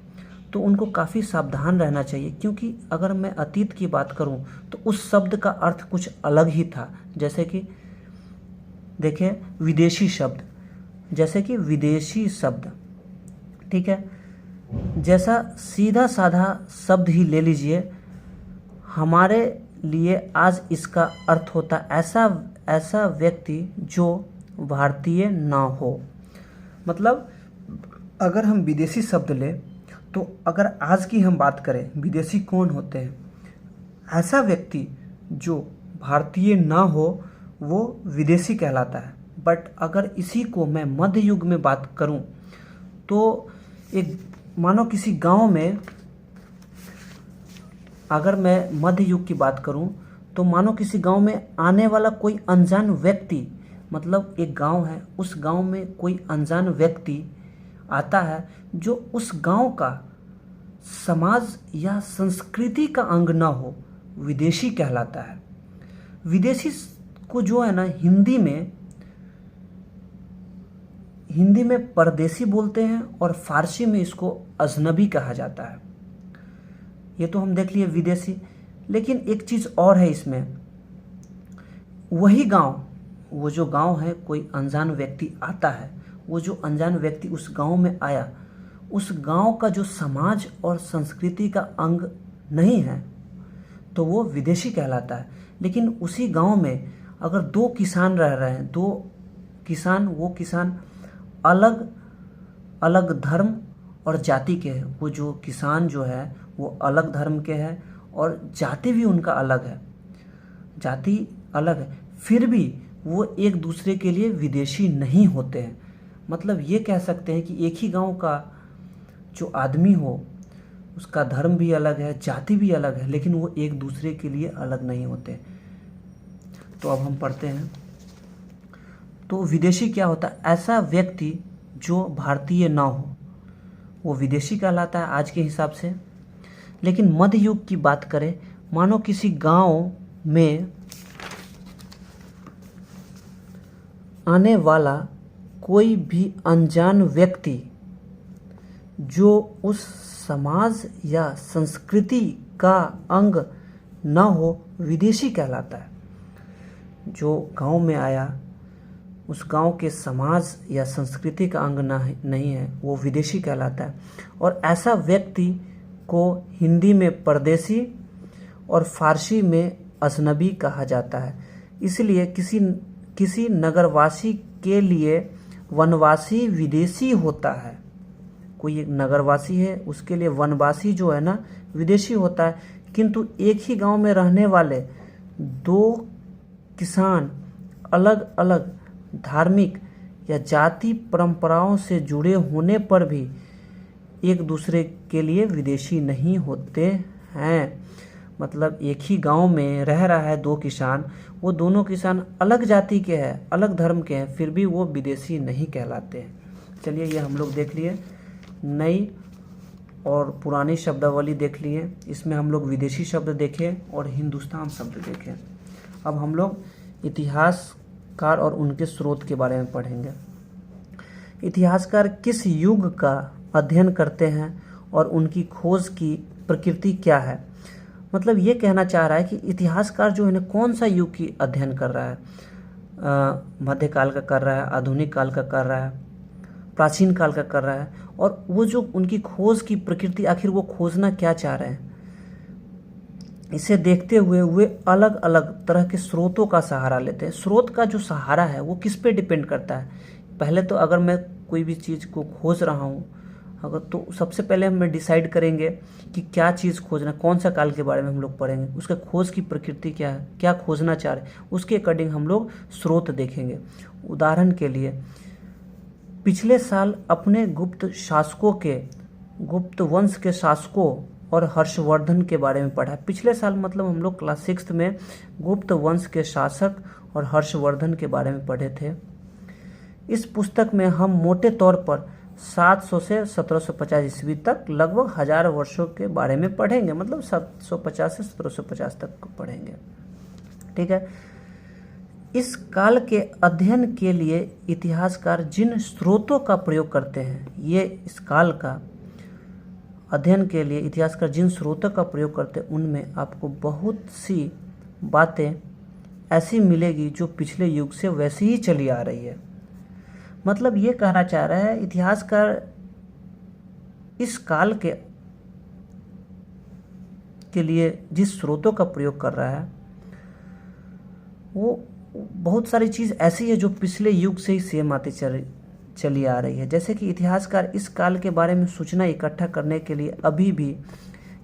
A: तो उनको काफ़ी सावधान रहना चाहिए, क्योंकि अगर मैं अतीत की बात करूं तो उस शब्द का अर्थ कुछ अलग ही था। जैसे कि देखें, विदेशी शब्द, जैसे कि विदेशी शब्द, ठीक है, जैसा सीधा साधा शब्द ही ले लीजिए, हमारे लिए आज इसका अर्थ होता ऐसा व्यक्ति जो भारतीय ना हो। मतलब अगर हम विदेशी शब्द लें तो अगर आज की हम बात करें, विदेशी कौन होते हैं? ऐसा व्यक्ति जो भारतीय ना हो वो विदेशी कहलाता है। बट अगर इसी को मैं मध्य युग में बात करूं तो एक मानो किसी गांव में, अगर मैं मध्य युग की बात करूं तो मानो किसी गांव में आने वाला कोई अनजान व्यक्ति, मतलब एक गांव है, उस गांव में कोई अनजान व्यक्ति आता है जो उस गांव का समाज या संस्कृति का अंग ना हो, विदेशी कहलाता है। विदेशी को जो है ना, हिंदी में परदेसी बोलते हैं और फारसी में इसको अजनबी कहा जाता है। ये तो हम देख लिए विदेशी। लेकिन एक चीज़ और है इसमें, वही गांव, वो जो गांव है, कोई अनजान व्यक्ति आता है, वो जो अनजान व्यक्ति उस गांव में आया, उस गांव का जो समाज और संस्कृति का अंग नहीं है तो वो विदेशी कहलाता है। लेकिन उसी गांव में अगर दो किसान रह रहे हैं, वो किसान अलग अलग धर्म और जाति के हैं, वो जो किसान जो है वो अलग धर्म के हैं और जाति भी उनका अलग है, जाति अलग है, फिर भी वो एक दूसरे के लिए विदेशी नहीं होते हैं। मतलब ये कह सकते हैं कि एक ही गांव का जो आदमी हो, उसका धर्म भी अलग है, जाति भी अलग है, लेकिन वो एक दूसरे के लिए अलग नहीं होते। तो अब हम पढ़ते हैं। तो विदेशी क्या होता है? ऐसा व्यक्ति जो भारतीय ना हो, वो विदेशी कहलाता है आज के हिसाब से। लेकिन मध्य युग की बात करें, मानो किसी गांव में आने वाला कोई भी अनजान व्यक्ति जो उस समाज या संस्कृति का अंग न हो, विदेशी कहलाता है। जो गांव में आया, उस गांव के समाज या संस्कृति का अंग नहीं है, वो विदेशी कहलाता है। और ऐसा व्यक्ति को हिंदी में परदेसी और फारसी में अजनबी कहा जाता है। इसलिए किसी नगरवासी के लिए वनवासी विदेशी होता है। कोई एक नगरवासी है, उसके लिए वनवासी जो है ना, विदेशी होता है। किंतु एक ही गांव में रहने वाले दो किसान अलग अलग धार्मिक या जाति परंपराओं से जुड़े होने पर भी एक दूसरे के लिए विदेशी नहीं होते हैं। मतलब एक ही गांव में रह रहा है दो किसान, वो दोनों किसान अलग जाति के हैं, अलग धर्म के हैं, फिर भी वो विदेशी नहीं कहलाते हैं। चलिए, ये हम लोग देख लिए, नई और पुरानी शब्दावली देख लिए। इसमें हम लोग विदेशी शब्द देखे और हिंदुस्तान शब्द देखे। अब हम लोग इतिहासकार और उनके स्रोत के बारे में पढ़ेंगे। इतिहासकार किस युग का अध्ययन करते हैं और उनकी खोज की प्रकृति क्या है? मतलब ये कहना चाह रहा है कि इतिहासकार जो है ना, कौन सा युग की अध्ययन कर रहा है। मध्यकाल का कर रहा है, आधुनिक काल का कर रहा है, प्राचीन काल का कर रहा है, और वो जो उनकी खोज की प्रकृति, आखिर वो खोजना क्या चाह रहे हैं, इसे देखते हुए वे अलग अलग तरह के स्रोतों का सहारा लेते हैं। स्रोत का जो सहारा है वो किस पे डिपेंड करता है? पहले तो अगर मैं कोई भी चीज़ को खोज रहा हूँ, अगर तो सबसे पहले हम डिसाइड करेंगे कि क्या चीज़ खोजना, कौन सा काल के बारे में हम लोग पढ़ेंगे, उसका खोज की प्रकृति क्या है, क्या खोजना चाह रहे हैं, उसके अकॉर्डिंग हम लोग स्रोत देखेंगे। उदाहरण के लिए पिछले साल अपने गुप्त वंश के शासकों और हर्षवर्धन के बारे में पढ़ा। पिछले साल मतलब हम लोग क्लास 6 में गुप्त वंश के शासक और हर्षवर्धन के बारे में पढ़े थे। इस पुस्तक में हम मोटे तौर पर 700 से 1750 ईस्वी तक लगभग 1000 वर्षों के बारे में पढ़ेंगे, मतलब 750 से 1750 तक पढ़ेंगे। ठीक है। इस काल के अध्ययन के लिए इतिहासकार जिन स्रोतों का प्रयोग करते हैं, ये इस काल का अध्ययन के लिए इतिहासकार जिन स्रोतों का प्रयोग करते हैं उनमें आपको बहुत सी बातें ऐसी मिलेगी जो पिछले युग से वैसी ही चली आ रही है। मतलब ये कहना चाह रहा है इतिहासकार इस काल के लिए जिस स्रोतों का प्रयोग कर रहा है वो बहुत सारी चीज़ ऐसी है जो पिछले युग से ही सेम आती चली आ रही है। जैसे कि इतिहासकार इस काल के बारे में सूचना इकट्ठा करने के लिए अभी भी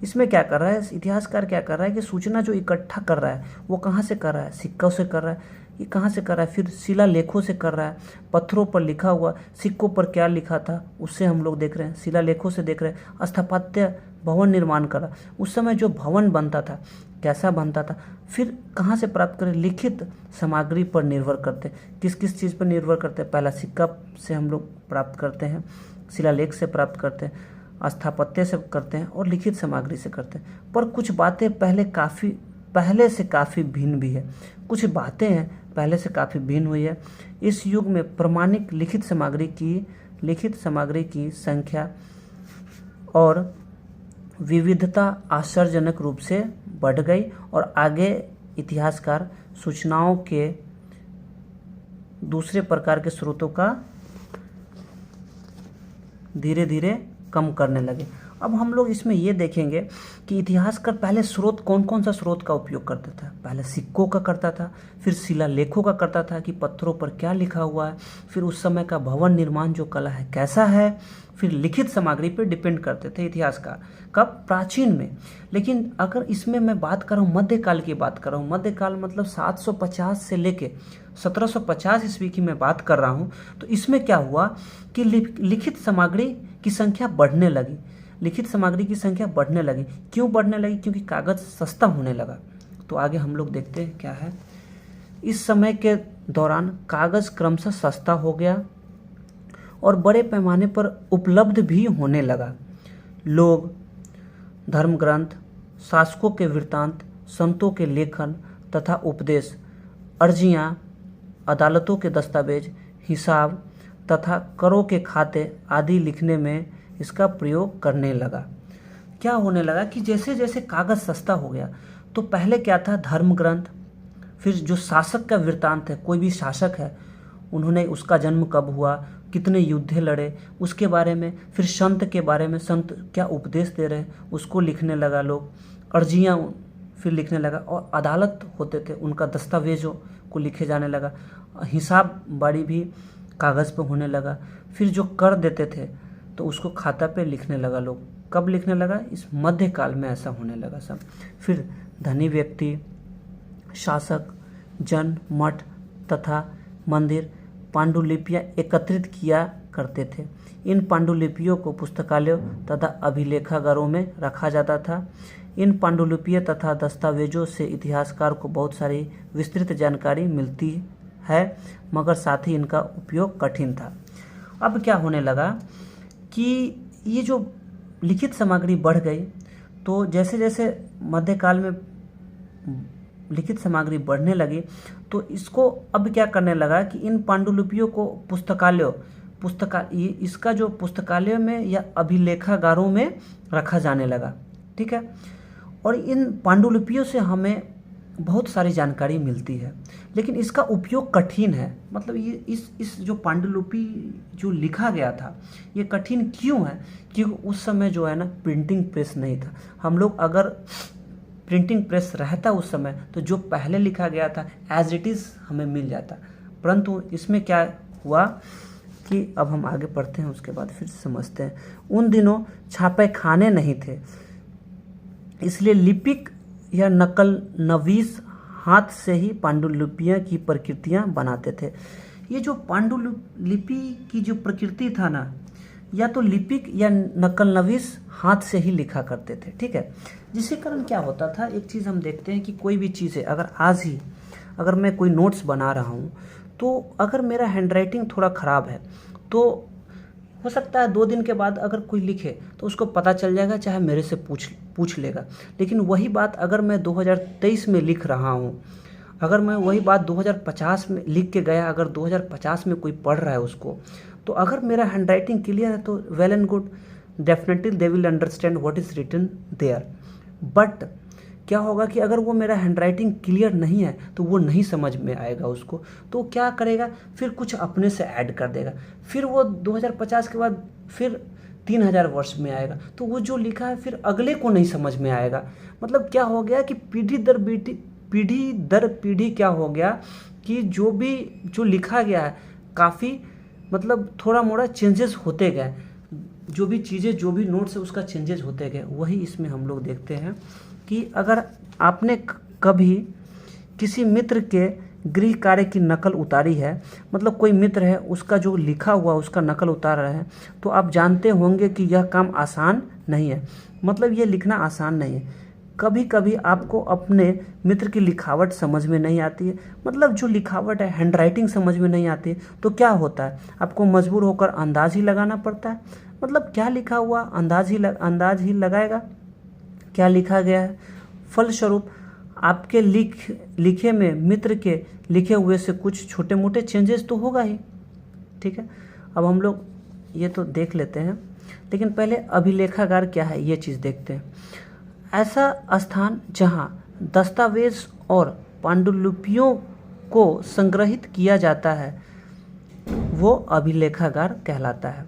A: इसमें क्या कर रहा है, इतिहासकार क्या कर रहा है कि सूचना जो इकट्ठा कर रहा है वो कहाँ से कर रहा है, सिक्कों से कर रहा है, ये कहाँ से कर रहा है, फिर शिलालेखों से कर रहा है। पत्थरों पर लिखा हुआ, सिक्कों पर क्या लिखा था उससे हम लोग देख रहे हैं, शिलालेखों से देख रहे हैं। स्थापत्य भवन निर्माण करा, उस समय जो भवन बनता था कैसा बनता था, फिर कहाँ से प्राप्त करें, लिखित सामग्री पर निर्भर करते। किस किस चीज़ पर निर्भर करते हैं? पहला सिक्का से हम लोग प्राप्त करते हैं, शिलालेख से प्राप्त करते हैं, स्थापत्य से करते हैं और लिखित सामग्री से करते हैं। पर कुछ बातें पहले से काफ़ी भिन्न भी है। कुछ बातें हैं पहले से काफ़ी भिन्न हुई है। इस युग में प्रमाणिक लिखित सामग्री की संख्या और विविधता आश्चर्यजनक रूप से बढ़ गई और आगे इतिहासकार सूचनाओं के दूसरे प्रकार के स्रोतों का धीरे धीरे कम करने लगे। अब हम लोग इसमें ये देखेंगे कि इतिहासकार पहले स्रोत कौन कौन सा स्रोत का उपयोग करता था। पहले सिक्कों का करता था, फिर शिलालेखों का करता था कि पत्थरों पर क्या लिखा हुआ है, फिर उस समय का भवन निर्माण जो कला है कैसा है, फिर लिखित सामग्री पर डिपेंड करते थे इतिहासकार। कब? प्राचीन में। लेकिन अगर इसमें मैं बात कर रहा हूँ मध्यकाल की बात कर रहा हूँ, मध्यकाल मतलब 750 से लेके 1750 ईस्वी की मैं बात कर रहा हूँ, तो इसमें क्या हुआ कि लिखित सामग्री की संख्या बढ़ने लगी। लिखित सामग्री की संख्या बढ़ने लगी। क्यों बढ़ने लगी? क्योंकि कागज़ सस्ता होने लगा। तो आगे हम लोग देखते हैं क्या है। इस समय के दौरान कागज़ क्रमशः सस्ता हो गया और बड़े पैमाने पर उपलब्ध भी होने लगा। लोग धर्म ग्रंथ, शासकों के वृत्तांत, संतों के लेखन तथा उपदेश, अर्जियाँ, अदालतों के दस्तावेज, हिसाब तथा करों के खाते आदि लिखने में इसका प्रयोग करने लगा। क्या होने लगा कि जैसे जैसे कागज़ सस्ता हो गया तो पहले क्या था, धर्म ग्रंथ, फिर जो शासक का वृत्तांत है, कोई भी शासक है उन्होंने उसका जन्म कब हुआ, कितने युद्ध लड़े उसके बारे में, फिर संत के बारे में, संत क्या उपदेश दे रहे हैं उसको लिखने लगा लोग। अर्जियाँ फिर लिखने लगा और अदालत होते थे उनका दस्तावेजों को लिखे जाने लगा। हिसाब बारी भी कागज़ पे होने लगा। फिर जो कर देते थे तो उसको खाता पे लिखने लगा लोग। कब लिखने लगा? इस मध्यकाल में ऐसा होने लगा सब। फिर धनी व्यक्ति, शासक, जन, मठ तथा मंदिर पांडुलिपियाँ एकत्रित किया करते थे। इन पांडुलिपियों को पुस्तकालयों तथा अभिलेखागारों में रखा जाता था। इन पांडुलिपियों तथा दस्तावेजों से इतिहासकार को बहुत सारी विस्तृत जानकारी मिलती है, मगर साथ ही इनका उपयोग कठिन था। अब क्या होने लगा कि ये जो लिखित सामग्री बढ़ गई, तो जैसे जैसे मध्यकाल में लिखित सामग्री बढ़ने लगी तो इसको अब क्या करने लगा कि इन पांडुलिपियों को इसका जो पुस्तकालयों में या अभिलेखागारों में रखा जाने लगा। ठीक है। और इन पांडुलिपियों से हमें बहुत सारी जानकारी मिलती है, लेकिन इसका उपयोग कठिन है। मतलब ये इस जो पांडुलिपि जो लिखा गया था ये कठिन क्यों है? क्योंकि उस समय जो है ना प्रिंटिंग प्रेस नहीं था। हम लोग अगर प्रिंटिंग प्रेस रहता उस समय तो जो पहले लिखा गया था एज इट इज़ हमें मिल जाता, परंतु इसमें क्या हुआ कि अब हम आगे पढ़ते हैं, उसके बाद फिर समझते हैं। उन दिनों छापे खाने नहीं थे, इसलिए लिपिक या नकल नवीस हाथ से ही पांडुलिपियाँ की प्रकृतियाँ बनाते थे। ये जो पांडुलिपि की जो प्रकृति था ना, या तो लिपिक या नकल नवीस हाथ से ही लिखा करते थे, ठीक है। जिसके कारण क्या होता था, एक चीज़ हम देखते हैं कि कोई भी चीज़ है, अगर आज ही अगर मैं कोई नोट्स बना रहा हूँ तो अगर मेरा हैंडराइटिंग थोड़ा ख़राब है तो हो सकता है 2 दिन के बाद अगर कोई लिखे तो उसको पता चल जाएगा, चाहे मेरे से पूछ लेगा। लेकिन वही बात अगर मैं 2023 में लिख रहा हूँ, अगर मैं वही बात 2050 में लिख के गया, अगर 2050 में कोई पढ़ रहा है उसको, तो अगर मेरा हैंडराइटिंग क्लियर है तो well and good, definitely they will understand what is written there. But क्या होगा कि अगर वो मेरा हैंडराइटिंग क्लियर नहीं है तो वो नहीं समझ में आएगा उसको, तो क्या करेगा, फिर कुछ अपने से ऐड कर देगा, फिर वो 2050 के बाद फिर 3000 वर्ष में आएगा, तो वो जो लिखा है फिर अगले को नहीं समझ में आएगा। मतलब क्या हो गया कि पीढ़ी दर पीढ़ी क्या हो गया कि जो लिखा गया है काफ़ी मतलब थोड़ा मोड़ा चेंजेस होते गए, जो भी चीज़ें जो भी नोट्स है उसका चेंजेस होते गए। वही इसमें हम लोग देखते हैं कि अगर आपने कभी किसी मित्र के गृह कार्य की नकल उतारी है, मतलब कोई मित्र है उसका जो लिखा हुआ उसका नकल उतार रहे हैं, तो आप जानते होंगे कि यह काम आसान नहीं है। मतलब ये लिखना आसान नहीं है। कभी कभी आपको अपने मित्र की लिखावट समझ में नहीं आती है, मतलब जो लिखावट है हैंडराइटिंग समझ में नहीं आती है, तो क्या होता है, आपको मजबूर होकर अंदाज ही लगाना पड़ता है। मतलब क्या लिखा हुआ अंदाज ही लगाएगा क्या लिखा गया है। फलस्वरूप आपके लिखे में मित्र के लिखे हुए से कुछ छोटे मोटे चेंजेस तो होगा ही, ठीक है। अब हम लोग ये तो देख लेते हैं, लेकिन पहले अभिलेखागार क्या है ये चीज़ देखते हैं। ऐसा स्थान जहाँ दस्तावेज और पांडुलिपियों को संग्रहित किया जाता है वो अभिलेखागार कहलाता है,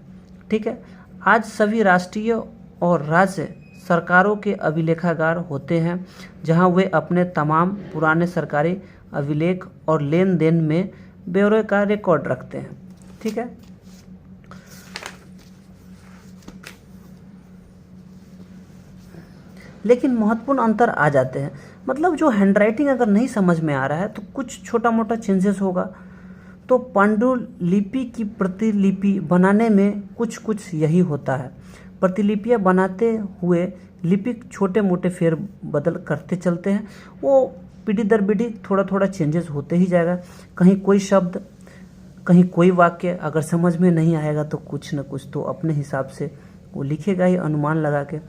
A: ठीक है। आज सभी राष्ट्रीय और राज्य सरकारों के अभिलेखागार होते हैं, जहां वे अपने तमाम पुराने सरकारी अभिलेख और लेन देन में ब्यौरे का रिकॉर्ड रखते हैं, ठीक है। लेकिन महत्वपूर्ण अंतर आ जाते हैं। मतलब जो हैंडराइटिंग अगर नहीं समझ में आ रहा है तो कुछ छोटा मोटा चेंजेस होगा। तो पांडुलिपि की प्रतिलिपि बनाने में कुछ यही होता है। प्रतिलिपियाँ बनाते हुए लिपिक छोटे मोटे फेर बदल करते चलते हैं। वो पीढ़ी दर पीढ़ी थोड़ा थोड़ा चेंजेस होते ही जाएगा। कहीं कोई शब्द, कहीं कोई वाक्य अगर समझ में नहीं आएगा तो कुछ न कुछ तो अपने हिसाब से वो लिखेगा ही, अनुमान लगा के।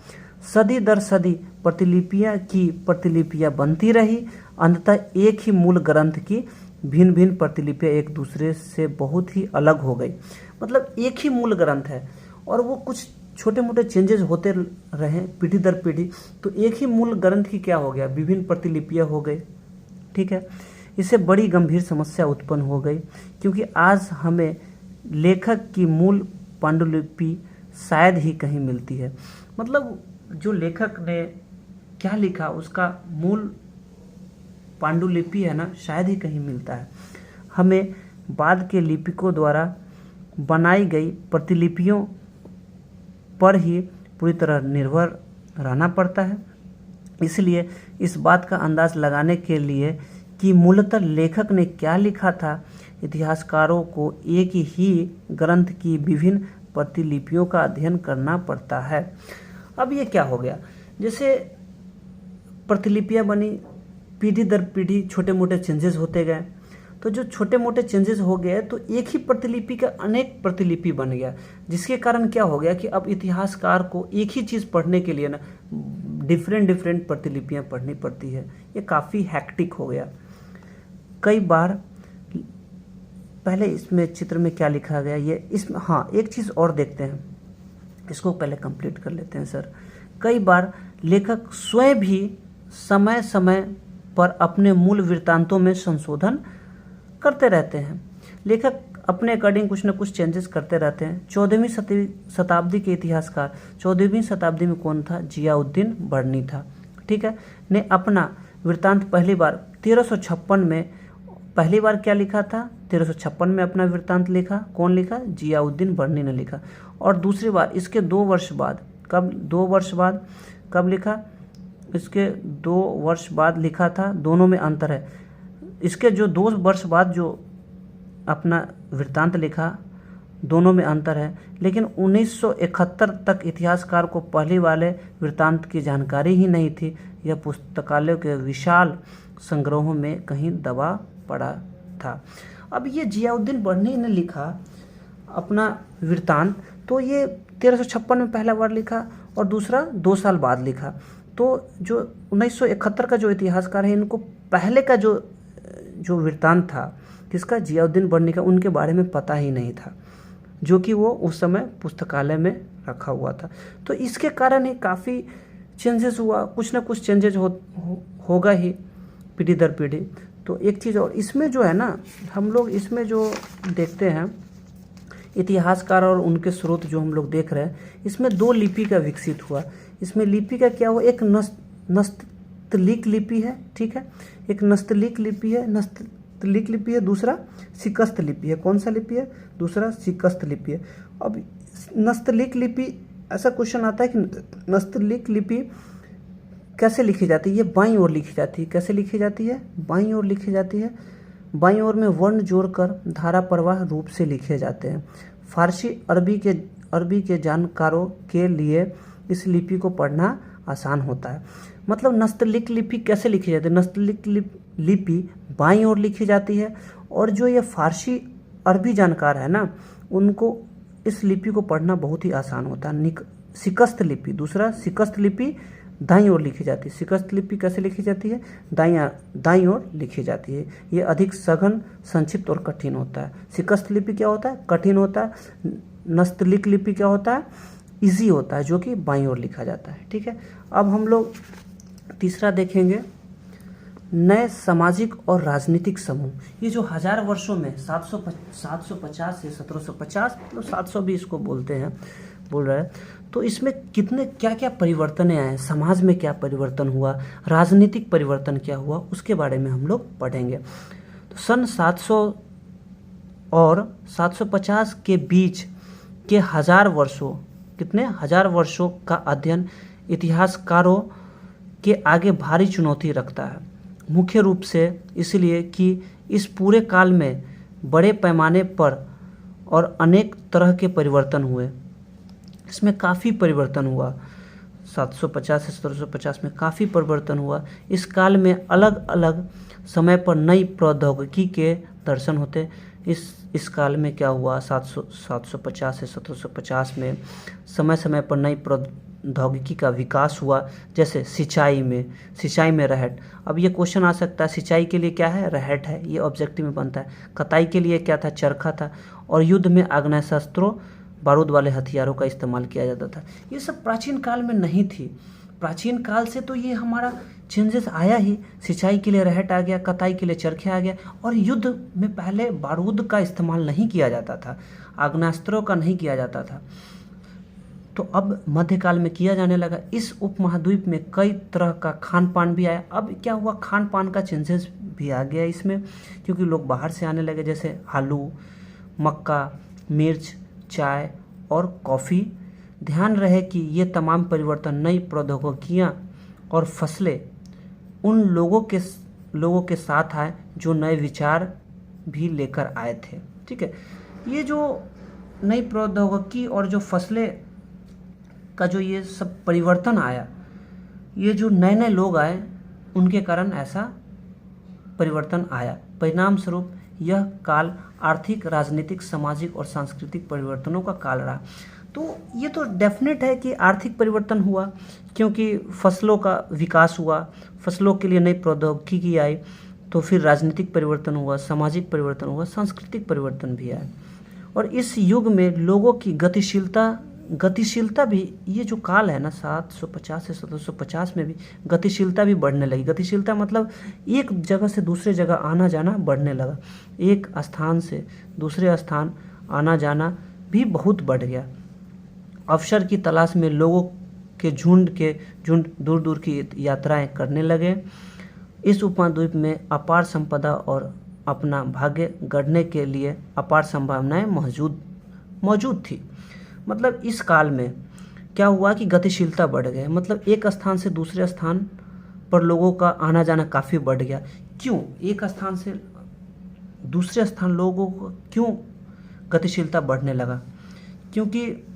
A: सदी दर सदी प्रतिलिपियाँ बनती रही। अंततः एक ही मूल ग्रंथ की भिन्न भिन्न प्रतिलिपियाँ एक दूसरे से बहुत ही अलग हो गई। मतलब एक ही मूल ग्रंथ है और वो कुछ छोटे मोटे चेंजेस होते रहे पीढ़ी दर पीढ़ी, तो एक ही मूल ग्रंथ की क्या हो गया, विभिन्न प्रतिलिपियाँ हो गई, ठीक है। इससे बड़ी गंभीर समस्या उत्पन्न हो गई, क्योंकि आज हमें लेखक की मूल पांडुलिपि शायद ही कहीं मिलती है। मतलब जो लेखक ने क्या लिखा उसका मूल पांडुलिपि है ना, शायद ही कहीं मिलता है। हमें बाद के लिपिकों द्वारा बनाई गई प्रतिलिपियों पर ही पूरी तरह निर्भर रहना पड़ता है। इसलिए इस बात का अंदाज लगाने के लिए कि मूलतः लेखक ने क्या लिखा था, इतिहासकारों को एक ही ग्रंथ की विभिन्न प्रतिलिपियों का अध्ययन करना पड़ता है। अब ये क्या हो गया, जैसे प्रतिलिपियाँ बनी, पीढ़ी दर पीढ़ी छोटे मोटे चेंजेस होते गए, तो जो छोटे मोटे चेंजेस हो गए तो एक ही प्रतिलिपि का अनेक प्रतिलिपि बन गया, जिसके कारण क्या हो गया कि अब इतिहासकार को एक ही चीज़ पढ़ने के लिए ना डिफरेंट प्रतिलिपियाँ पढ़नी पड़ती है। ये काफ़ी हैक्टिक हो गया। कई बार पहले इसमें चित्र में क्या लिखा गया ये इसमें, हाँ एक चीज़ और देखते हैं, इसको पहले कंप्लीट कर लेते हैं सर। कई बार लेखक स्वयं भी समय समय पर अपने मूल वृत्तांतों में संशोधन करते रहते हैं। लेखक अपने अकॉर्डिंग कुछ न कुछ चेंजेस करते रहते हैं। 14वीं शताब्दी के इतिहासकार, 14वीं शताब्दी में कौन था? जियाउद्दीन बर्नी था, ठीक है, ने अपना वृत्तांत पहली बार 1356 में, पहली बार क्या लिखा था? 1356 में अपना वृत्तांत लिखा। कौन लिखा? जियाउद्दीन बर्नी ने लिखा। और दूसरी बार इसके 2 वर्ष बाद, कब? 2 वर्ष बाद कब लिखा? इसके 2 वर्ष बाद लिखा था। दोनों में अंतर है। इसके जो 2 वर्ष बाद जो अपना वृत्तांत लिखा, दोनों में अंतर है। लेकिन 1971 तक इतिहासकार को पहले वाले वृत्तांत की जानकारी ही नहीं थी। यह पुस्तकालयों के विशाल संग्रहों में कहीं दबा पड़ा था। अब ये जियाउद्दीन बर्नी ने लिखा अपना वृत्तांत, तो ये 1356 में पहला बार लिखा और दूसरा 2 साल बाद लिखा। तो जो 1971 का जो इतिहासकार है, इनको पहले का जो वृत्तांत था किसका? जियाउद्दीन बर्नी का, उनके बारे में पता ही नहीं था, जो कि वो उस समय पुस्तकालय में रखा हुआ था। तो इसके कारण ही काफ़ी चेंजेस हुआ, कुछ ना कुछ चेंजेस होगा ही पीढ़ी दर पीढ़ी। तो एक चीज़ और इसमें जो है ना, हम लोग इसमें जो देखते हैं इतिहासकार और उनके स्रोत जो हम लोग देख रहे हैं, इसमें 2 लिपि का विकसित हुआ। इसमें लिपि का क्या हुआ? एक नस्तलीक लिपि है, ठीक है, एक नस्तलीक लिपि है, दूसरा सिकस्त लिपि है। कौन सा लिपि है? दूसरा सिकस्त लिपि है। अब नस्तलीक लिपि, ऐसा क्वेश्चन आता है कि नस्तलीक लिपि कैसे लिखी जाती है? ये बाईं ओर लिखी जाती है। कैसे लिखी जाती है? बाईं ओर लिखी जाती है। बाईं ओर में वर्ण जोड़कर धारा प्रवाह रूप से लिखे जाते हैं। फारसी अरबी के जानकारों के लिए इस लिपि को पढ़ना आसान होता है। मतलब नस्तलीक लिपि कैसे लिखी जाती है? नस्तलीक लिपि बाईं ओर लिखी जाती है, और जो ये फारसी अरबी जानकार है ना, उनको इस लिपि को पढ़ना बहुत ही आसान होता है। सिकस्त लिपि, दूसरा सिकस्त लिपि दाईं ओर लिखी जाती है। सिकस्त लिपि कैसे लिखी जाती है? दाईं ओर लिखी जाती है। ये अधिक सघन, संक्षिप्त और कठिन होता है। सिकस्त लिपि क्या होता है? कठिन होता है। नस्तलीक लिपि क्या होता है? इजी होता है, जो कि बाईं ओर लिखा जाता है, ठीक है। अब हम लोग तीसरा देखेंगे, नए सामाजिक और राजनीतिक समूह। ये जो 1000 वर्षों में 750 से 1750, मतलब 700 भी इसको बोल रहे हैं, तो इसमें कितने क्या क्या परिवर्तन आए, समाज में क्या परिवर्तन हुआ, राजनीतिक परिवर्तन क्या हुआ, उसके बारे में हम लोग पढ़ेंगे। तो सन 700 और 750 के बीच के 1000 वर्षों, कितने 1000 वर्षों का अध्ययन इतिहासकारों के आगे भारी चुनौती रखता है। मुख्य रूप से इसलिए कि इस पूरे काल में बड़े पैमाने पर और अनेक तरह के परिवर्तन हुए। इसमें काफ़ी परिवर्तन हुआ। 750 से 1750 में काफ़ी परिवर्तन हुआ। इस काल में अलग अलग समय पर नई प्रौद्योगिकी के दर्शन होते। इस काल में क्या हुआ? 750 से 1750 में समय समय पर नई प्रौद्योगिकी का विकास हुआ। जैसे सिंचाई में रहट। अब ये क्वेश्चन आ सकता है, सिंचाई के लिए क्या है? रहट है, ये ऑब्जेक्टिव में बनता है। कताई के लिए क्या था? चरखा था। और युद्ध में आग्नेयास्त्रों, बारूद वाले हथियारों का इस्तेमाल किया जाता था। ये सब प्राचीन काल में नहीं थी। प्राचीन काल से तो ये हमारा चेंजेस आया ही। सिंचाई के लिए रहट आ गया, कताई के लिए चरखे आ गया, और युद्ध में पहले बारूद का इस्तेमाल नहीं किया जाता था, आग्नेयास्त्रों का नहीं किया जाता था। तो अब मध्यकाल में किया जाने लगा। इस उपमहाद्वीप में कई तरह का खान पान भी आया। अब क्या हुआ? खान पान का चेंजेस भी आ गया इसमें, क्योंकि लोग बाहर से आने लगे, जैसे आलू, मक्का, मिर्च, चाय और कॉफ़ी। ध्यान रहे कि ये तमाम परिवर्तन नई प्रौद्योगिकियाँ और फसलें उन लोगों के साथ आए जो नए विचार भी लेकर आए थे, ठीक है। ये जो नई प्रौद्योगिकी और जो फसलें का जो ये सब परिवर्तन आया, ये जो नए नए लोग आए, उनके कारण ऐसा परिवर्तन आया। परिणाम स्वरूप यह काल आर्थिक, राजनीतिक, सामाजिक और सांस्कृतिक परिवर्तनों का काल रहा। तो ये तो डेफिनेट है कि आर्थिक परिवर्तन हुआ, क्योंकि फसलों का विकास हुआ, फसलों के लिए नई प्रौद्योगिकी आई। तो फिर राजनीतिक परिवर्तन हुआ, सामाजिक परिवर्तन हुआ, सांस्कृतिक परिवर्तन भी आया। और इस युग में लोगों की गतिशीलता गतिशीलता भी, ये जो काल है ना 750 से 1750 में भी गतिशीलता भी बढ़ने लगी। गतिशीलता मतलब एक जगह से दूसरे जगह आना जाना बढ़ने लगा, एक स्थान से दूसरे स्थान आना जाना भी बहुत बढ़ गया। अवसर की तलाश में लोगों के झुंड दूर दूर की यात्राएं करने लगे। इस उपमहाद्वीप में अपार संपदा और अपना भाग्य गढ़ने के लिए अपार संभावनाएं मौजूद थी। मतलब इस काल में क्या हुआ कि गतिशीलता बढ़ गई, मतलब एक स्थान से दूसरे स्थान पर लोगों का आना जाना काफ़ी बढ़ गया। क्यों एक स्थान से दूसरे स्थान लोगों को क्यों गतिशीलता बढ़ने लगा? क्योंकि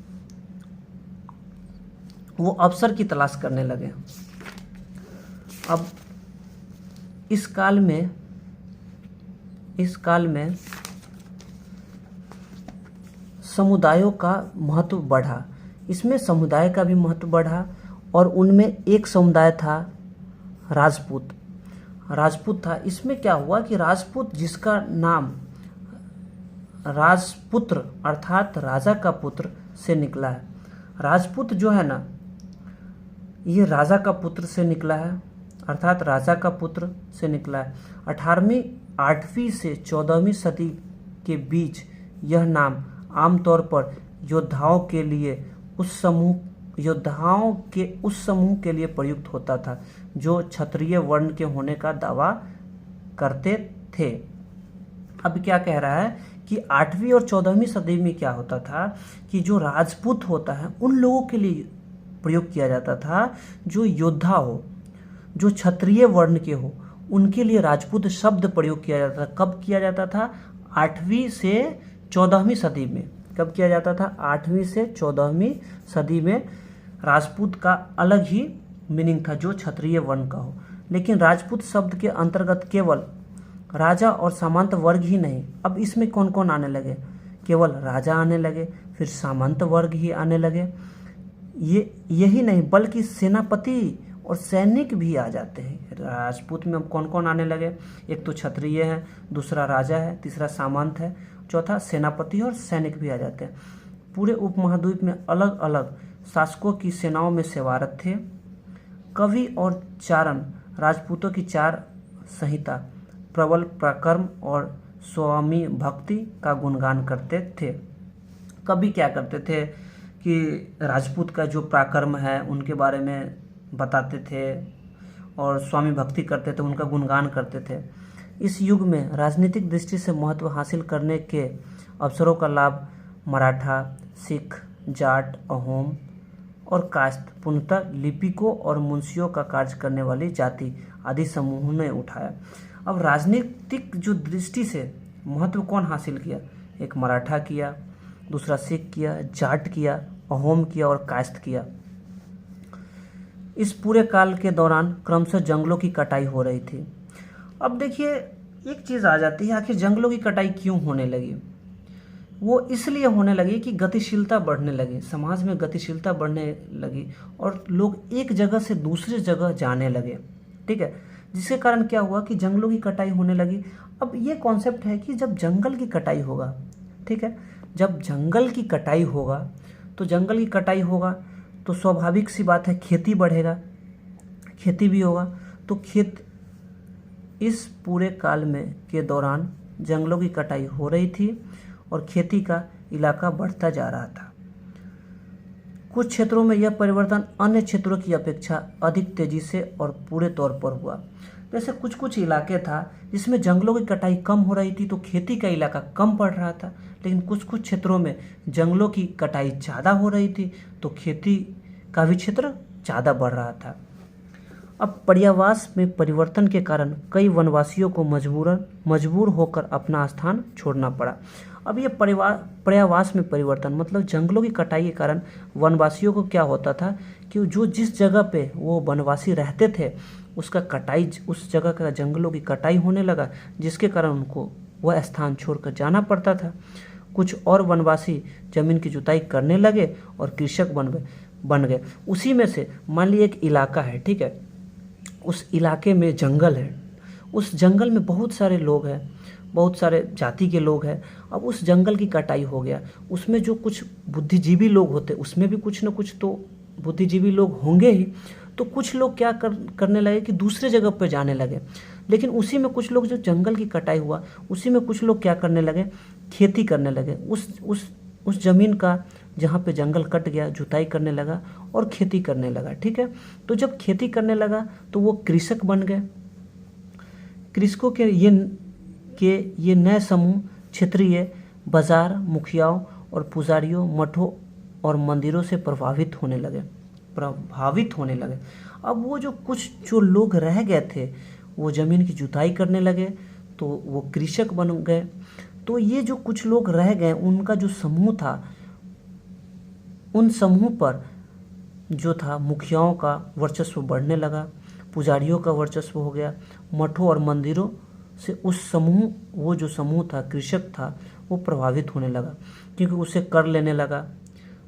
A: वो अवसर की तलाश करने लगे। अब इस काल में समुदायों का महत्व बढ़ा। इसमें समुदाय का भी महत्व बढ़ा और उनमें एक समुदाय था राजपूत था। इसमें क्या हुआ कि राजपूत जिसका नाम राजपुत्र अर्थात राजा का पुत्र से निकला है। राजपूत जो है ना, ये राजा का पुत्र से निकला है, अर्थात राजा का पुत्र से निकला है। 8वीं से 14वीं सदी के बीच यह नाम आमतौर पर योद्धाओं के उस समूह के लिए प्रयुक्त होता था जो क्षत्रिय वर्ण के होने का दावा करते थे। अब क्या कह रहा है कि 8वीं और 14वीं सदी में क्या होता था कि जो राजपूत होता है उन लोगों के लिए प्रयोग किया जाता था, जो योद्धा हो, जो क्षत्रिय वर्ण के हो, उनके लिए राजपूत शब्द प्रयोग किया जाता था। कब किया जाता था? 8वीं से 14वीं सदी में। कब किया जाता था? 8वीं से 14वीं सदी में राजपूत का अलग ही मीनिंग था, जो क्षत्रिय वर्ण का हो। लेकिन राजपूत शब्द के अंतर्गत केवल राजा और सामंत वर्ग ही नहीं, अब इसमें कौन कौन आने लगे? केवल राजा आने लगे, फिर सामंत वर्ग ही आने लगे। यही नहीं बल्कि सेनापति और सैनिक भी आ जाते हैं। राजपूत में अब कौन कौन आने लगे? एक तो क्षत्रिय है, दूसरा राजा है, तीसरा सामंत है, चौथा सेनापति और सैनिक भी आ जाते हैं। पूरे उपमहाद्वीप में अलग अलग शासकों की सेनाओं में सेवारत थे। कवि और चारण राजपूतों की 4 संहिता, प्रबल पराक्रम और स्वामी भक्ति का गुणगान करते थे। कवि क्या करते थे कि राजपूत का जो पराक्रम है उनके बारे में बताते थे और स्वामी भक्ति करते थे, उनका गुणगान करते थे। इस युग में राजनीतिक दृष्टि से महत्व हासिल करने के अवसरों का लाभ मराठा, सिख, जाट, अहोम और कास्त, पूर्णतः लिपिकों और मुंशियों का कार्य करने वाली जाति आदि समूहों ने उठाया। अब राजनीतिक जो दृष्टि से महत्व कौन हासिल किया? एक मराठा किया, दूसरा सिख किया, जाट किया, अहोम किया और कास्त किया। इस पूरे काल के दौरान क्रमशः जंगलों की कटाई हो रही थी। अब देखिए एक चीज़ आ जाती है, आखिर जंगलों की कटाई क्यों होने लगी? वो इसलिए होने लगी कि गतिशीलता बढ़ने लगी, समाज में गतिशीलता बढ़ने लगी और लोग एक जगह से दूसरी जगह जाने लगे। ठीक है, जिसके कारण क्या हुआ कि जंगलों की कटाई होने लगी। अब ये कॉन्सेप्ट है कि जब जंगल की कटाई होगा, ठीक है, जब जंगल की कटाई होगा तो स्वाभाविक सी बात है खेती बढ़ेगा, खेती भी होगा। तो इस पूरे काल में के दौरान जंगलों की कटाई हो रही थी और खेती का इलाका बढ़ता जा रहा था। कुछ क्षेत्रों में यह परिवर्तन अन्य क्षेत्रों की अपेक्षा अधिक तेजी से और पूरे तौर पर हुआ। जैसे कुछ इलाके था जिसमें जंगलों की कटाई कम हो रही थी तो खेती का इलाका कम पड़ रहा था, लेकिन कुछ क्षेत्रों में जंगलों की कटाई ज़्यादा हो रही थी तो खेती का भी क्षेत्र ज़्यादा बढ़ रहा था। अब पर्यावास में परिवर्तन के कारण कई वनवासियों को मजबूर होकर अपना स्थान छोड़ना पड़ा। अब ये पर्यावास में परिवर्तन मतलब जंगलों की कटाई के कारण वनवासियों को क्या होता था कि जो जिस जगह पे वो वनवासी रहते थे उस जगह का जंगलों की कटाई होने लगा, जिसके कारण उनको वह स्थान छोड़कर जाना पड़ता था। कुछ और वनवासी जमीन की जुताई करने लगे और कृषक बन गए। उसी में से मान लीजिए एक इलाका है, ठीक है, उस इलाके में जंगल है, उस जंगल में बहुत सारे लोग हैं बहुत सारे जाति के लोग हैं। अब उस जंगल की कटाई हो गया, उसमें जो कुछ बुद्धिजीवी लोग होते उसमें भी कुछ न कुछ तो बुद्धिजीवी लोग होंगे ही। तो कुछ लोग क्या करने लगे कि दूसरे जगह पर जाने लगे। लेकिन उसी में कुछ लोग, जो जंगल की कटाई हुआ उसी में कुछ लोग क्या करने लगे, खेती करने लगे। उस ज़मीन का जहाँ पे जंगल कट गया जुताई करने लगा और खेती करने लगा। ठीक है, तो जब खेती करने लगा तो वो कृषक बन गए। कृषकों के ये नए समूह क्षेत्रीय बाजार, मुखियाओं और पुजारियों, मठों और मंदिरों से प्रभावित होने लगे। अब वो जो लोग रह गए थे वो ज़मीन की जुताई करने लगे, तो वो कृषक बन गए। तो ये जो कुछ लोग रह गए उनका जो समूह था, उन समूह पर जो था मुखियाओं का वर्चस्व बढ़ने लगा, पुजारियों का वर्चस्व हो गया, मठों और मंदिरों से वो जो समूह था, कृषक था, वो प्रभावित होने लगा, क्योंकि उसे कर लेने लगा,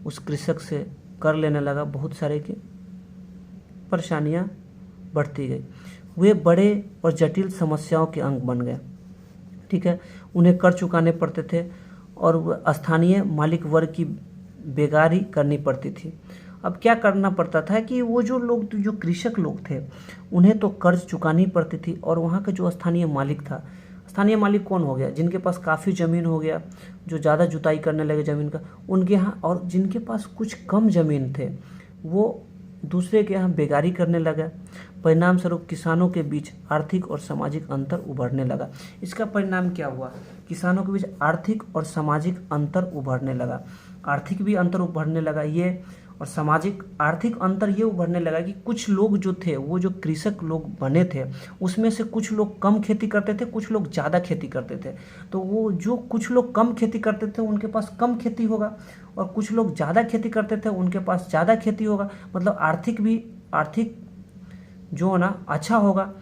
A: उस कृषक से कर लेने लगा। बहुत सारे की परेशानियां बढ़ती गई। वे बड़े और जटिल समस्याओं के अंग बन गए। ठीक है, उन्हें कर चुकाने पड़ते थे और स्थानीय मालिक वर्ग की बेगारी करनी पड़ती थी। अब क्या करना पड़ता था कि वो जो कृषक लोग थे उन्हें तो कर्ज चुकानी पड़ती थी, और वहाँ का जो स्थानीय मालिक था, स्थानीय मालिक कौन हो गया, जिनके पास काफ़ी ज़मीन हो गया, जो ज़्यादा जुताई करने लगे ज़मीन का, उनके यहाँ, और जिनके पास कुछ कम ज़मीन थे वो दूसरे के यहाँ बेगारी करने लगा। परिणाम स्वरूप किसानों के बीच आर्थिक और सामाजिक अंतर उभरने लगा। इसका परिणाम क्या हुआ, किसानों के बीच आर्थिक और सामाजिक अंतर उभरने लगा। आर्थिक भी अंतर उभरने लगा ये, और सामाजिक आर्थिक अंतर ये उभरने लगा कि कुछ लोग जो थे, वो जो कृषक लोग बने थे, उसमें से कुछ लोग कम खेती करते थे, कुछ लोग ज़्यादा खेती करते थे। तो वो जो कुछ लोग कम खेती करते थे उनके पास कम खेती होगा, और कुछ लोग ज़्यादा खेती करते थे उनके पास ज़्यादा खेती होगा। मतलब आर्थिक जो है ना अच्छा होगा।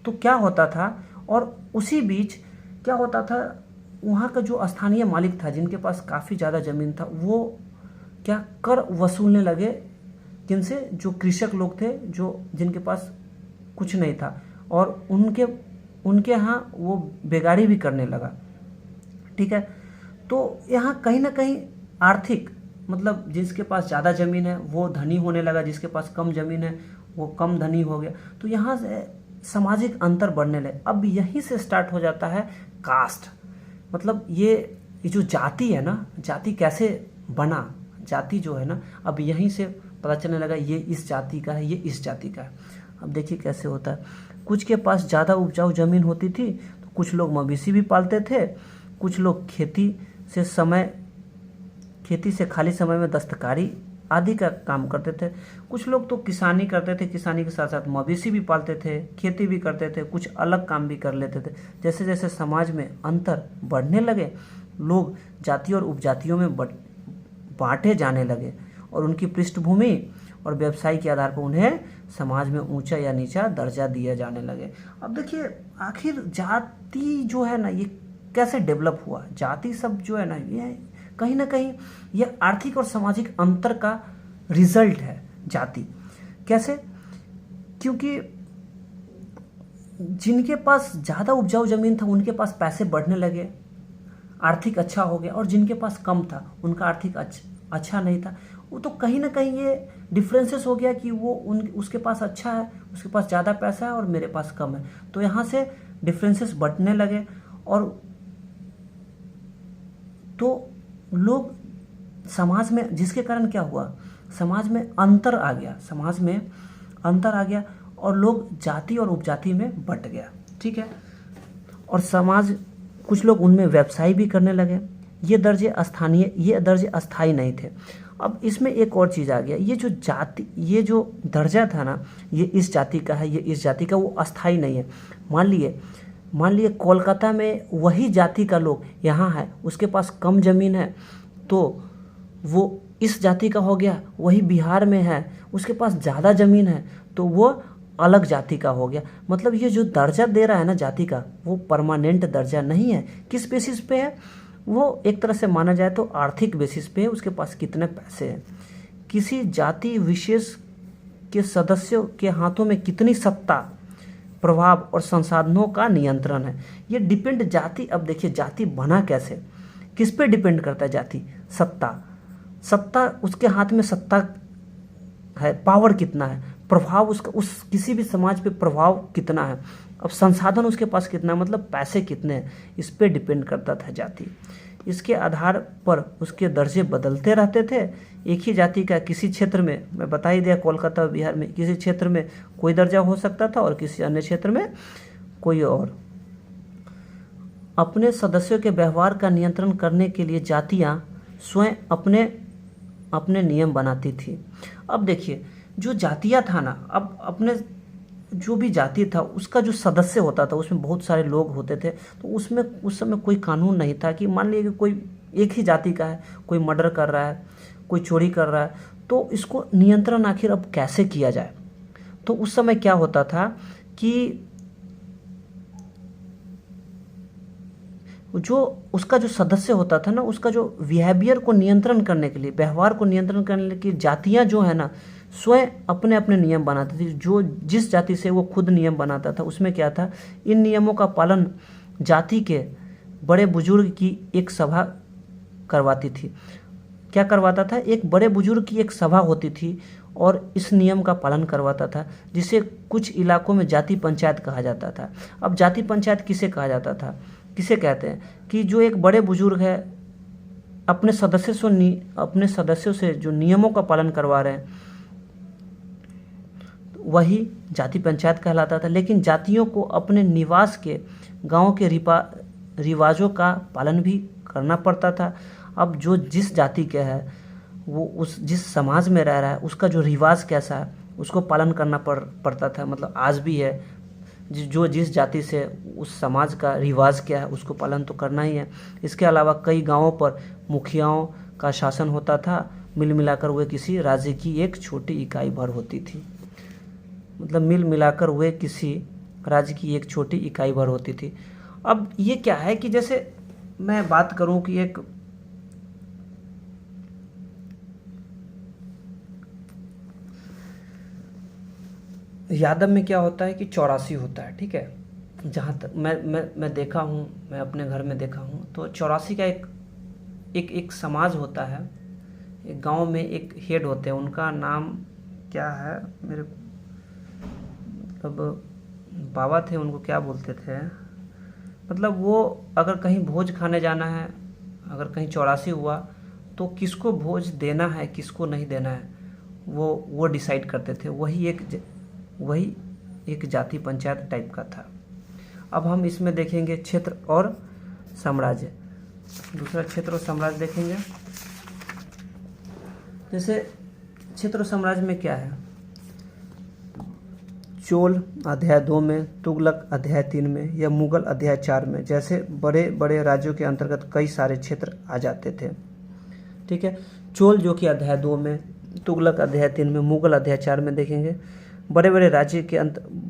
A: तो क्या होता था, और उसी बीच क्या होता था, वहाँ का जो स्थानीय मालिक था, जिनके पास काफ़ी ज़्यादा ज़मीन था, वो क्या कर वसूलने लगे, किनसे, जो कृषक लोग थे, जिनके पास कुछ नहीं था, और उनके यहाँ वो बेगारी भी करने लगा। ठीक है, तो यहाँ कहीं ना कहीं आर्थिक, मतलब जिसके पास ज़्यादा ज़मीन है वो धनी होने लगा, जिसके पास कम ज़मीन है वो कम धनी हो गया। तो यहाँ से सामाजिक अंतर बढ़ने लगे। अब यहीं से स्टार्ट हो जाता है कास्ट। मतलब ये जो जाति है ना, जाति कैसे बना, जाति जो है ना, अब यहीं से पता चलने लगा ये इस जाति का है, ये इस जाति का है। अब देखिए कैसे होता है। कुछ के पास ज़्यादा उपजाऊ ज़मीन होती थी तो कुछ लोग मवेशी भी पालते थे, कुछ लोग खेती से खाली समय में दस्तकारी आदि का काम करते थे, कुछ लोग तो किसानी करते थे, किसानी के साथ साथ मवेशी भी पालते थे, खेती भी करते थे, कुछ अलग काम भी कर लेते थे। जैसे जैसे समाज में अंतर बढ़ने लगे, लोग जाति और उपजातियों में बांटे जाने लगे, और उनकी पृष्ठभूमि और व्यवसाय के आधार पर उन्हें समाज में ऊंचा या नीचा दर्जा दिया जाने लगे। अब देखिए आखिर जाति जो है ना ये कैसे डेवलप हुआ। जाति सब जो है ना ये कहीं ना कहीं ये आर्थिक और सामाजिक अंतर का रिजल्ट है। जाति कैसे, क्योंकि जिनके पास ज़्यादा उपजाऊ ज़मीन था उनके पास पैसे बढ़ने लगे, आर्थिक अच्छा हो गया, और जिनके पास कम था उनका आर्थिक अच्छा नहीं था। वो तो कहीं ना कहीं ये डिफरेंसेस हो गया कि वो उसके पास अच्छा है, उसके पास ज़्यादा पैसा है और मेरे पास कम है। तो यहाँ से डिफरेंसेस बढ़ने लगे, और तो लोग समाज में, जिसके कारण क्या हुआ, समाज में अंतर आ गया, और लोग जाति और उपजाति में बंट गया। ठीक है, और समाज, कुछ लोग उनमें व्यवसाय भी करने लगे। ये दर्जे अस्थायी नहीं थे। अब इसमें एक और चीज़ आ गया, ये जो दर्जा था ना, ये इस जाति का है, ये इस जाति का, वो अस्थायी नहीं है। मान लिए कोलकाता में वही जाति का लोग यहाँ है, उसके पास कम ज़मीन है तो वो इस जाति का हो गया। वही बिहार में है, उसके पास ज़्यादा ज़मीन है तो वो अलग जाति का हो गया। मतलब ये जो दर्जा दे रहा है ना जाति का, वो परमानेंट दर्जा नहीं है। किस बेसिस पे है, वो एक तरह से माना जाए तो आर्थिक बेसिस पे है, उसके पास कितने पैसे हैं। किसी जाति विशेष के सदस्यों के हाथों में कितनी सत्ता प्रभाव और संसाधनों का नियंत्रण है। ये डिपेंड जाति, अब देखिए जाति बना कैसे, किस पे डिपेंड करता है जाति? सत्ता, सत्ता उसके हाथ में सत्ता है, पावर कितना है, प्रभाव उसका उस किसी भी समाज पे प्रभाव कितना है, अब संसाधन उसके पास कितना है, मतलब पैसे कितने हैं, इस पे डिपेंड करता था जाति। इसके आधार पर उसके दर्जे बदलते रहते थे। एक ही जाति का किसी क्षेत्र में, मैं बता ही दिया कोलकाता बिहार में, किसी क्षेत्र में कोई दर्जा हो सकता था और किसी अन्य क्षेत्र में कोई और। अपने सदस्यों के व्यवहार का नियंत्रण करने के लिए जातियां स्वयं अपने अपने नियम बनाती थी। अब देखिए जो जातियां था ना, अब अपने जो भी जाति था उसका जो सदस्य होता था उसमें बहुत सारे लोग होते थे, तो उसमें उस समय कोई कानून नहीं था कि मान लीजिए कि कोई एक ही जाति का है, कोई मर्डर कर रहा है, कोई चोरी कर रहा है, तो इसको नियंत्रण आखिर अब कैसे किया जाए। तो उस समय क्या होता था कि जो उसका जो सदस्य होता था ना, उसका जो बिहेवियर को नियंत्रण करने के लिए, व्यवहार को नियंत्रण करने के लिए जातियां जो है ना स्वयं अपने अपने नियम बनाती थी। जो जिस जाति से वो खुद नियम बनाता था उसमें क्या था, इन नियमों का पालन जाति के बड़े बुजुर्ग की एक सभा करवाती थी। क्या करवाता था? एक बड़े बुजुर्ग की एक सभा होती थी और इस नियम का पालन करवाता था, जिसे कुछ इलाकों में जाति पंचायत कहा जाता था। अब जाति पंचायत किसे कहा जाता था, किसे कहते हैं कि जो एक बड़े बुजुर्ग है अपने सदस्यों से जो नियमों का पालन करवा रहे हैं, वही जाति पंचायत कहलाता था। लेकिन जातियों को अपने निवास के गांव के रिवाजों का पालन भी करना पड़ता था। अब जो जिस जाति के है वो उस जिस समाज में रह रहा है उसका जो रिवाज कैसा है उसको पालन करना पड़ता था। मतलब आज भी है, जो जिस जाति से उस समाज का रिवाज क्या है उसको पालन तो करना ही है। इसके अलावा कई गांवों पर मुखियाओं का शासन होता था। मिल मिलाकर वे किसी राज्य की एक छोटी इकाई भर होती थी। मतलब मिल मिलाकर वे किसी राज्य की एक छोटी इकाई भर होती थी। अब ये क्या है कि जैसे मैं बात करूं कि एक यादव में क्या होता है कि 84 होता है, ठीक है। जहाँ तक मैं देखा हूँ, मैं अपने घर में देखा हूँ, तो 84 का एक समाज होता है। एक गांव में एक हेड होते हैं, उनका नाम क्या है, मेरे मतलब बाबा थे, उनको क्या बोलते थे, मतलब वो अगर कहीं भोज खाने जाना है, अगर कहीं 84 हुआ तो किसको भोज देना है किसको नहीं देना है वो डिसाइड करते थे। वही एक जाति पंचायत टाइप का था। अब हम इसमें देखेंगे क्षेत्र और साम्राज्य। दूसरा क्षेत्र और साम्राज्य देखेंगे। जैसे क्षेत्र और साम्राज्य में क्या है, चोल अध्याय 2 में, तुगलक अध्याय 3 में या मुगल अध्याय 4 में जैसे बड़े बड़े राज्यों के अंतर्गत कई सारे क्षेत्र आ जाते थे, ठीक है। चोल जो कि अध्याय 2 में, तुगलक अध्याय 3 में, मुगल अध्याय 4 में देखेंगे। बड़े बड़े राज्य के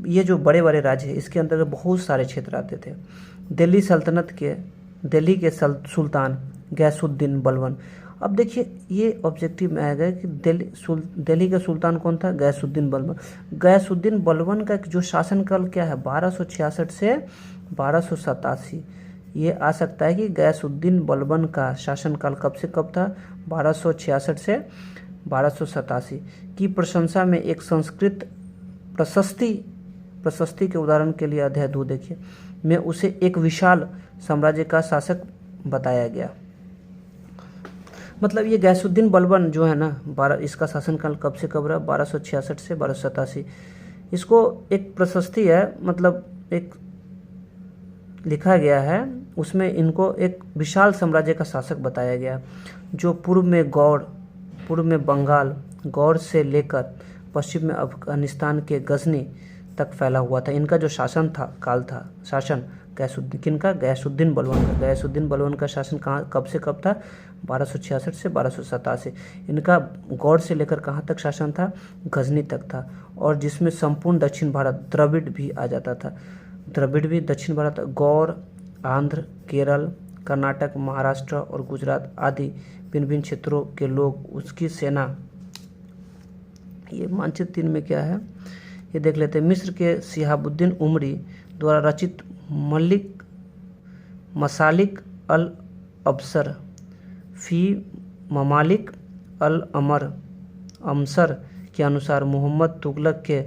A: ये जो बड़े बड़े राज्य है इसके अंतर्गत बहुत सारे क्षेत्र आते थे। दिल्ली के सुल्तान गैसुद्दीन बलबन। अब देखिए ये ऑब्जेक्टिव में आएगा कि दिल्ली का सुल्तान कौन था? गैसुद्दीन बलबन। गैसुद्दीन बलबन का जो शासनकाल क्या है, 1266 से 1287। ये आ सकता है कि गैसुद्दीन बलबन का शासनकाल कब से कब था, 1266 से 1287 की प्रशंसा में एक संस्कृत प्रशस्ति के उदाहरण के लिए अध्याय 2 देखिए, में उसे एक विशाल साम्राज्य का शासक बताया गया। मतलब ये गैसुद्दीन बलबन जो है ना, इसका शासनकाल कब से कब रहा, 1266 से 1287। इसको एक प्रशस्ति है, मतलब एक लिखा गया है, उसमें इनको एक विशाल साम्राज्य का शासक बताया गया जो पूर्व में बंगाल, गौड़ से लेकर पश्चिम में अफगानिस्तान के गजनी तक फैला हुआ था। इनका जो शासन गैसुद्दीन बलबन का शासन कब से कब था, 1266 से 1287। इनका गौड़ से लेकर कहाँ तक शासन था, गजनी तक था, और जिसमें संपूर्ण दक्षिण भारत, द्रविड़ भी आ जाता था। द्रविड़ भी दक्षिण भारत, गौड़, आंध्र, केरल, कर्नाटक, महाराष्ट्र और गुजरात आदि भिन्न भिन्न क्षेत्रों के लोग उसकी सेना। ये मानचित्र 3 में क्या है, ये देख लेते हैं। मिस्र के शिहाबुद्दीन उमरी द्वारा रचित मसालिक अल अबसर फी ममालिक अल अमसर के अनुसार मोहम्मद तुगलक के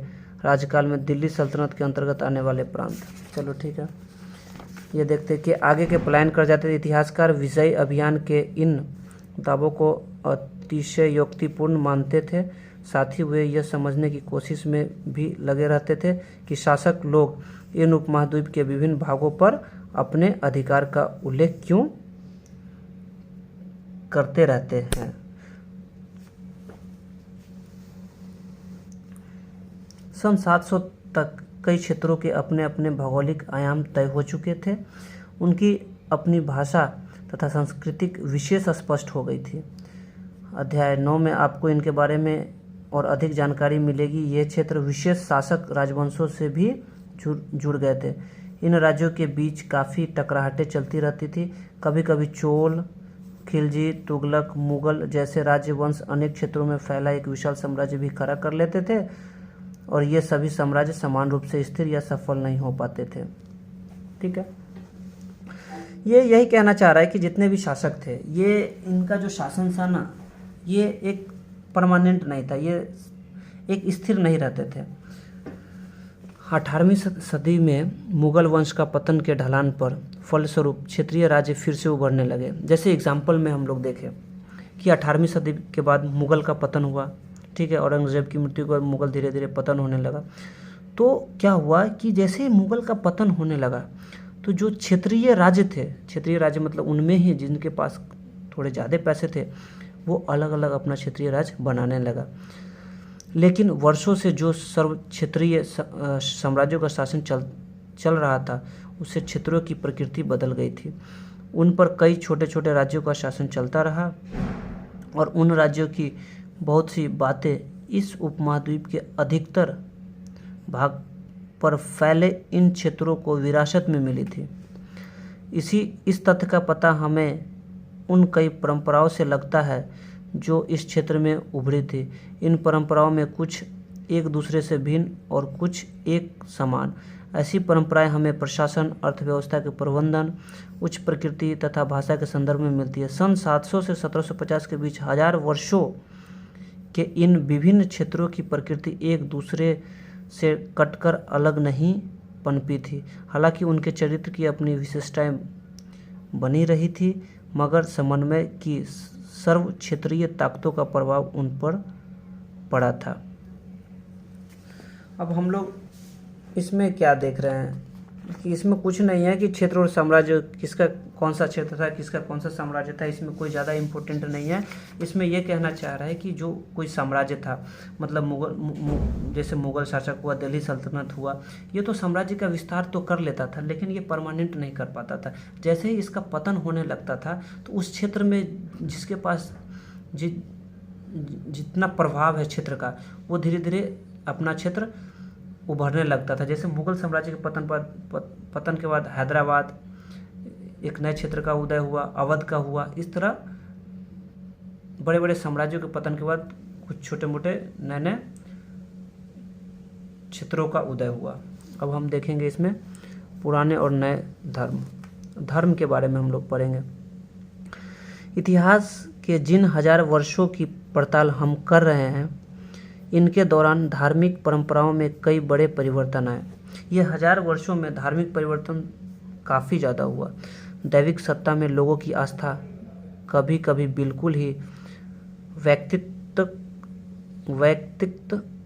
A: राज्यकाल में दिल्ली सल्तनत के अंतर्गत आने वाले प्रांत। चलो ठीक है, ये देखते हैं कि आगे के पलायन कर जाते थे। इतिहासकार विजय अभियान के इन दावों को अतिशयोक्तिपूर्ण मानते थे। साथ ही वे यह समझने की कोशिश में भी लगे रहते थे कि शासक लोग इन उपमहाद्वीप के विभिन्न भागों पर अपने अधिकार का उल्लेख क्यों करते रहते हैं। सन 700 तक कई क्षेत्रों के अपने अपने भौगोलिक आयाम तय हो चुके थे। उनकी अपनी भाषा तथा सांस्कृतिक विशेष स्पष्ट हो गई थी। अध्याय 9 में आपको इनके बारे में और अधिक जानकारी मिलेगी। ये क्षेत्र विशेष शासक राजवंशों से भी जुड़ गए थे। इन राज्यों के बीच काफ़ी टकराहटें चलती रहती थी। कभी कभी चोल, खिलजी, तुगलक, मुगल जैसे राज्यवंश अनेक क्षेत्रों में फैला एक विशाल साम्राज्य भी खड़ा कर लेते थे और ये सभी साम्राज्य समान रूप से स्थिर या सफल नहीं हो पाते थे। ठीक है, ये यही कहना चाह रहा है कि जितने भी शासक थे, ये इनका जो शासन था ना, ये एक परमानेंट नहीं था, ये एक स्थिर नहीं रहते थे। 18वीं सदी में मुगल वंश का पतन के ढलान पर फलस्वरूप क्षेत्रीय राज्य फिर से उभरने लगे। जैसे एग्जाम्पल में हम लोग देखें कि 18वीं सदी के बाद मुगल का पतन हुआ, ठीक है, औरंगजेब की मृत्यु के बाद मुगल धीरे धीरे पतन होने लगा। तो क्या हुआ कि जैसे ही मुगल का पतन होने लगा तो जो क्षेत्रीय राज्य थे, क्षेत्रीय राज्य मतलब उनमें ही जिनके पास थोड़े ज़्यादा पैसे थे, वो अलग अलग अपना क्षेत्रीय राज्य बनाने लगा। लेकिन वर्षों से जो सर्व क्षेत्रीय साम्राज्यों का शासन चल रहा था, उससे क्षेत्रों की प्रकृति बदल गई थी। उन पर कई छोटे छोटे राज्यों का शासन चलता रहा और उन राज्यों की बहुत सी बातें इस उपमहाद्वीप के अधिकतर भाग पर फैले इन क्षेत्रों को विरासत में मिली थी। इस तथ्य का पता हमें उन कई परंपराओं से लगता है जो इस क्षेत्र में उभरी थी। इन परंपराओं में कुछ एक दूसरे से भिन्न और कुछ एक समान। ऐसी परंपराएं हमें प्रशासन, अर्थव्यवस्था के प्रबंधन, उच्च प्रकृति तथा भाषा के संदर्भ में मिलती है। सन 700 से 1750 के बीच 1000 वर्षों के इन विभिन्न क्षेत्रों की प्रकृति एक दूसरे से कटकर अलग नहीं पनपी थी। हालांकि उनके चरित्र की अपनी विशेषताएं बनी रही थी, मगर समन्वय की सर्व क्षेत्रीय ताकतों का प्रभाव उन पर पड़ा था। अब हम लोग इसमें क्या देख रहे हैं कि इसमें कुछ नहीं है कि क्षेत्र और साम्राज्य किसका कौन सा क्षेत्र था, किसका कौन सा साम्राज्य था, इसमें कोई ज़्यादा इम्पोर्टेंट नहीं है। इसमें यह कहना चाह रहा है कि जो कोई साम्राज्य था, मतलब जैसे मुगल शासक हुआ, दिल्ली सल्तनत हुआ, ये तो साम्राज्य का विस्तार तो कर लेता था, लेकिन ये परमानेंट नहीं कर पाता था। जैसे ही इसका पतन होने लगता था तो उस क्षेत्र में जिसके पास जितना प्रभाव है क्षेत्र का, वो धीरे धीरे अपना क्षेत्र उभरने लगता था। जैसे मुगल साम्राज्य के पतन के बाद हैदराबाद एक नए क्षेत्र का उदय हुआ, अवध का हुआ। इस तरह बड़े बड़े साम्राज्यों के पतन के बाद कुछ छोटे मोटे नए नए क्षेत्रों का उदय हुआ। अब हम देखेंगे इसमें पुराने और नए धर्म के बारे में हम लोग पढ़ेंगे। इतिहास के जिन 1000 वर्षों की पड़ताल हम कर रहे हैं, इनके दौरान धार्मिक परंपराओं में कई बड़े परिवर्तन आए। ये 1000 वर्षों में धार्मिक परिवर्तन काफ़ी ज़्यादा हुआ। दैविक सत्ता में लोगों की आस्था कभी कभी बिल्कुल ही व्यक्तिगत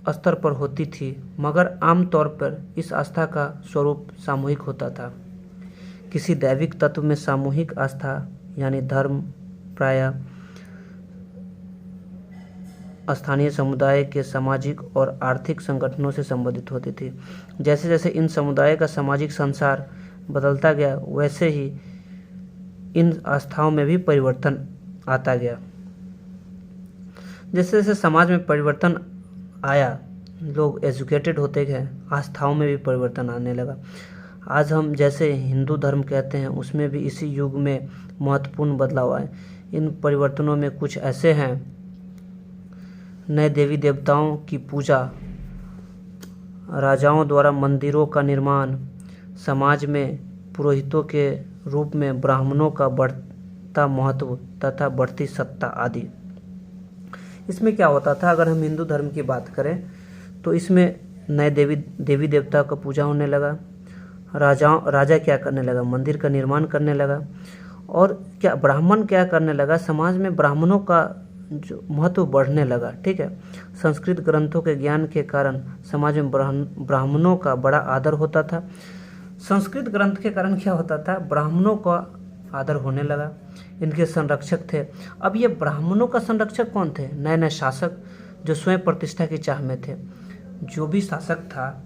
A: स्तर पर होती थी, मगर आमतौर पर इस आस्था का स्वरूप सामूहिक होता था। किसी दैविक तत्व में सामूहिक आस्था यानी धर्म प्रायः स्थानीय समुदाय के सामाजिक और आर्थिक संगठनों से संबंधित होती थी। जैसे जैसे इन समुदाय का सामाजिक संसार बदलता गया, वैसे ही इन आस्थाओं में भी परिवर्तन आता गया। जैसे जैसे समाज में परिवर्तन आया, लोग एजुकेटेड होते गए, आस्थाओं में भी परिवर्तन आने लगा। आज हम जैसे हिंदू धर्म कहते हैं, उसमें भी इसी युग में महत्वपूर्ण बदलाव आए। इन परिवर्तनों में कुछ ऐसे हैं, नए देवी देवताओं की पूजा राजाओं द्वारा मंदिरों का निर्माण, समाज में पुरोहितों के रूप में ब्राह्मणों का बढ़ता महत्व तथा बढ़ती सत्ता आदि। इसमें क्या होता था, अगर हम हिंदू धर्म की बात करें तो इसमें नए देवी देवता का पूजा होने लगा, राजा क्या करने लगा, मंदिर का निर्माण करने लगा, और क्या ब्राह्मण क्या करने लगा, समाज में ब्राह्मणों का जो महत्व बढ़ने लगा। ठीक है, संस्कृत ग्रंथों के ज्ञान के कारण समाज में ब्राह्मणों का बड़ा आदर होता था। संस्कृत ग्रंथ के कारण क्या होता था, ब्राह्मणों का आदर होने लगा, इनके संरक्षक थे। अब ये ब्राह्मणों का संरक्षक कौन थे, नए नए शासक जो स्वयं प्रतिष्ठा की चाह में थे। जो भी शासक था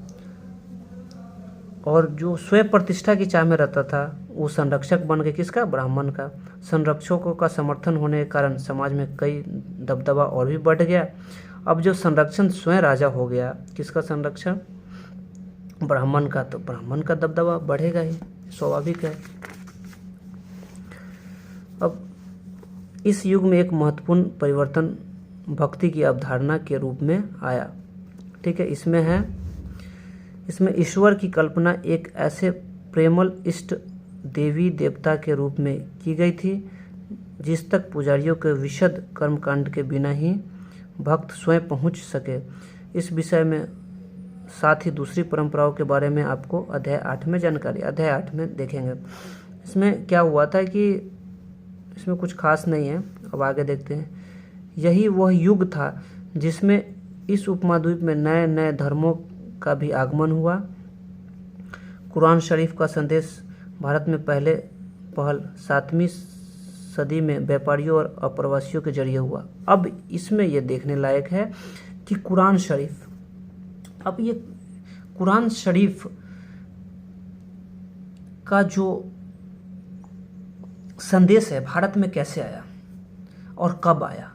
A: और जो स्वयं प्रतिष्ठा की चाह में रहता था वो संरक्षक बन गए, किसका, ब्राह्मण का। संरक्षकों का समर्थन होने के कारण समाज में कई दबदबा और भी बढ़ गया। अब जो संरक्षण स्वयं राजा हो गया, किसका संरक्षण, ब्राह्मण का, तो ब्राह्मण का दबदबा बढ़ेगा ही, स्वाभाविक है। अब इस युग में एक महत्वपूर्ण परिवर्तन भक्ति की अवधारणा के रूप में आया। ठीक है, इसमें ईश्वर की कल्पना एक ऐसे प्रेमल इष्ट देवी देवता के रूप में की गई थी जिस तक पुजारियों के विशद कर्मकांड के बिना ही भक्त स्वयं पहुंच सके। इस विषय में साथ ही दूसरी परंपराओं के बारे में आपको अध्याय 8 में जानकारी, अध्याय 8 में देखेंगे। इसमें क्या हुआ था कि इसमें कुछ खास नहीं है, अब आगे देखते हैं। यही वह युग था जिसमें इस उपमहाद्वीप में नए नए धर्मों का भी आगमन हुआ। कुरान शरीफ का संदेश भारत में पहल 7वीं सदी में व्यापारियों और अप्रवासियों के जरिए हुआ। अब इसमें यह देखने लायक है कि कुरान शरीफ, अब ये कुरान शरीफ का जो संदेश है भारत में कैसे आया और कब आया।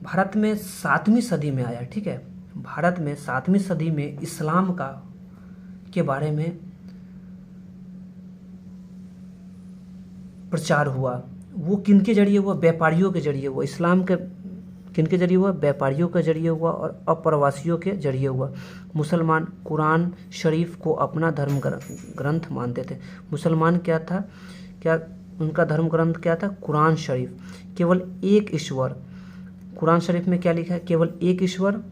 A: भारत में 7वीं सदी में आया। ठीक है, भारत में 7वीं सदी में इस्लाम के बारे में प्रचार हुआ। वो किनके जरिए हुआ, व्यापारियों के जरिए हुआ। इस्लाम के किनके जरिए हुआ, व्यापारियों के जरिए हुआ और अप्रवासियों के जरिए हुआ। मुसलमान कुरान शरीफ को अपना धर्म ग्रंथ मानते थे। मुसलमान क्या था, क्या उनका धर्म ग्रंथ क्या था, कुरान शरीफ। केवल एक ईश्वर, कुरान शरीफ में क्या लिखा है, केवल एक ईश्वर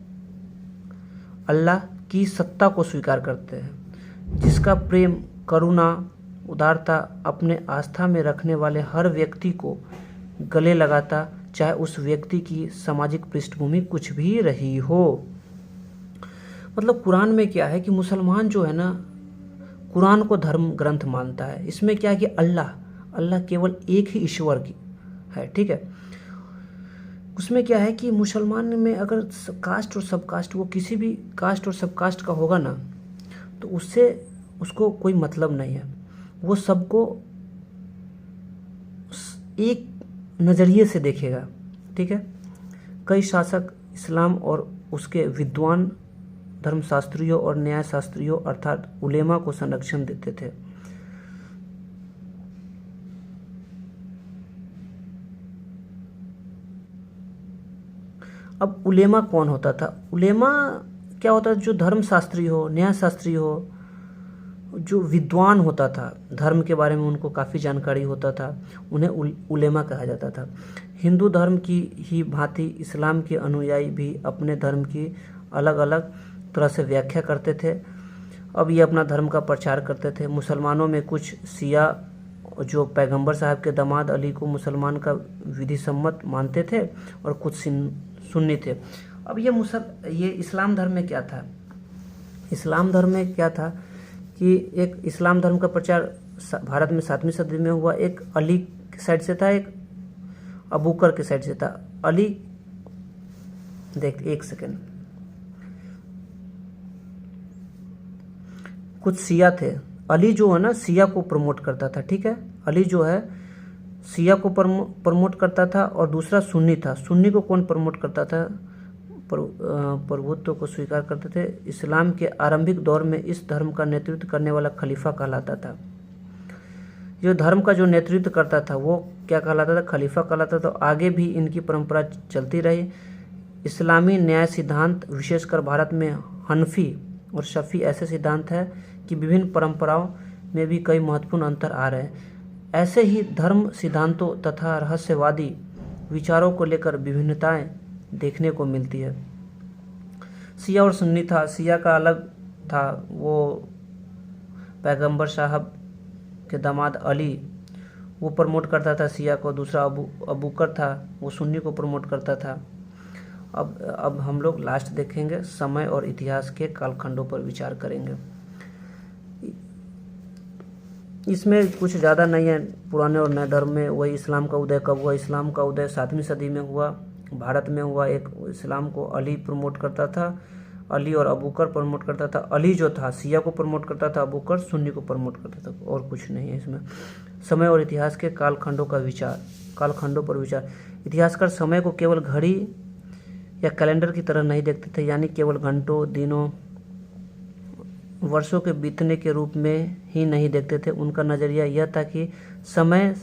A: अल्लाह की सत्ता को स्वीकार करते हैं, जिसका प्रेम, करुणा, उदारता अपने आस्था में रखने वाले हर व्यक्ति को गले लगाता, चाहे उस व्यक्ति की सामाजिक पृष्ठभूमि कुछ भी रही हो। मतलब कुरान में क्या है कि मुसलमान जो है ना, कुरान को धर्म ग्रंथ मानता है। इसमें क्या है कि अल्लाह केवल एक ही ईश्वर की है। ठीक है, उसमें क्या है कि मुसलमान में अगर कास्ट और सब कास्ट, वो किसी भी कास्ट और सब कास्ट का होगा ना, तो उसको कोई मतलब नहीं है। वो सबको एक नज़रिए से देखेगा। ठीक है, कई शासक इस्लाम और उसके विद्वान धर्मशास्त्रियों और न्यायशास्त्रियों अर्थात उलेमा को संरक्षण देते थे। अब उलेमा कौन होता था, उलेमा क्या होता था, जो धर्मशास्त्री हो, न्यायशास्त्री हो, जो विद्वान होता था, धर्म के बारे में उनको काफ़ी जानकारी होता था, उन्हें उलेमा कहा जाता था। हिंदू धर्म की ही भांति इस्लाम के अनुयायी भी अपने धर्म की अलग अलग तरह से व्याख्या करते थे। अब ये अपना धर्म का प्रचार करते थे। मुसलमानों में कुछ शिया जो पैगंबर साहब के दामाद अली को मुसलमान का विधि सम्मत मानते थे और कुछ सुन्नी थे। अब ये इस्लाम धर्म में क्या था, इस्लाम धर्म में क्या था कि एक इस्लाम धर्म का प्रचार भारत में 7वीं सदी में हुआ। एक अली की साइड से था, एक अबू बकर की साइड से था। अली, देख एक सेकेंड, कुछ शिया थे। अली जो है ना शिया को प्रमोट करता था। ठीक है, अली जो है शिया को प्रमोट करता था और दूसरा सुन्नी था। सुन्नी को कौन प्रमोट करता था, प्रभुत्व को स्वीकार करते थे। इस्लाम के आरंभिक दौर में इस धर्म का नेतृत्व करने वाला खलीफा कहलाता था। जो धर्म का जो नेतृत्व करता था वो क्या कहलाता था, खलीफा कहलाता था। तो आगे भी इनकी परंपरा चलती रही। इस्लामी न्याय सिद्धांत विशेषकर भारत में हनफी और शफी ऐसे सिद्धांत है कि विभिन्न परंपराओं में भी कई महत्वपूर्ण अंतर आ रहे हैं। ऐसे ही धर्म सिद्धांतों तथा रहस्यवादी विचारों को लेकर विभिन्नताएं देखने को मिलती है। शिया और सुन्नी था, शिया का अलग था, वो पैगंबर साहब के दामाद अली वो प्रमोट करता था शिया को, दूसरा अबू बकर था वो सुन्नी को प्रमोट करता था। अब हम लोग लास्ट देखेंगे, समय और इतिहास के कालखंडों पर विचार करेंगे। इसमें कुछ ज़्यादा नहीं है, पुराने और नए धर्म में वही इस्लाम का उदय कब हुआ। इस्लाम का उदय 7वीं सदी में हुआ, भारत में हुआ। एक इस्लाम को अली प्रमोट करता था, अली और अबू बकर प्रमोट करता था। अली जो था शिया को प्रमोट करता था, अबू बकर सुन्नी को प्रमोट करता था, और कुछ नहीं है इसमें। समय और इतिहास के कालखंडों का विचार, कालखंडों पर विचार। इतिहासकार समय को केवल घड़ी या कैलेंडर की तरह नहीं देखते थे, यानी केवल घंटों, दिनों, वर्षों के बीतने के रूप में ही नहीं देखते थे। उनका नज़रिया यह था कि समय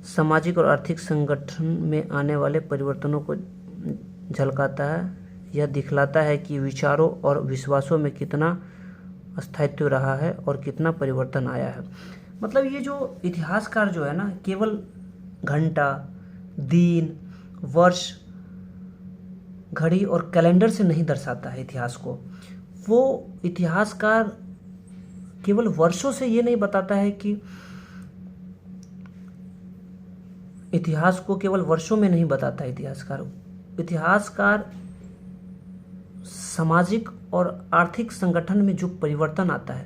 A: सामाजिक और आर्थिक संगठन में आने वाले परिवर्तनों को झलकाता है। यह दिखलाता है कि विचारों और विश्वासों में कितना स्थायित्व रहा है और कितना परिवर्तन आया है। मतलब ये जो इतिहासकार जो है ना, केवल घंटा, दिन, वर्ष, घड़ी और कैलेंडर से नहीं दर्शाता है इतिहास को। वो इतिहासकार केवल वर्षों से ये नहीं बताता है कि इतिहास को केवल वर्षों में नहीं बताता है इतिहासकार सामाजिक और आर्थिक संगठन में जो परिवर्तन आता है,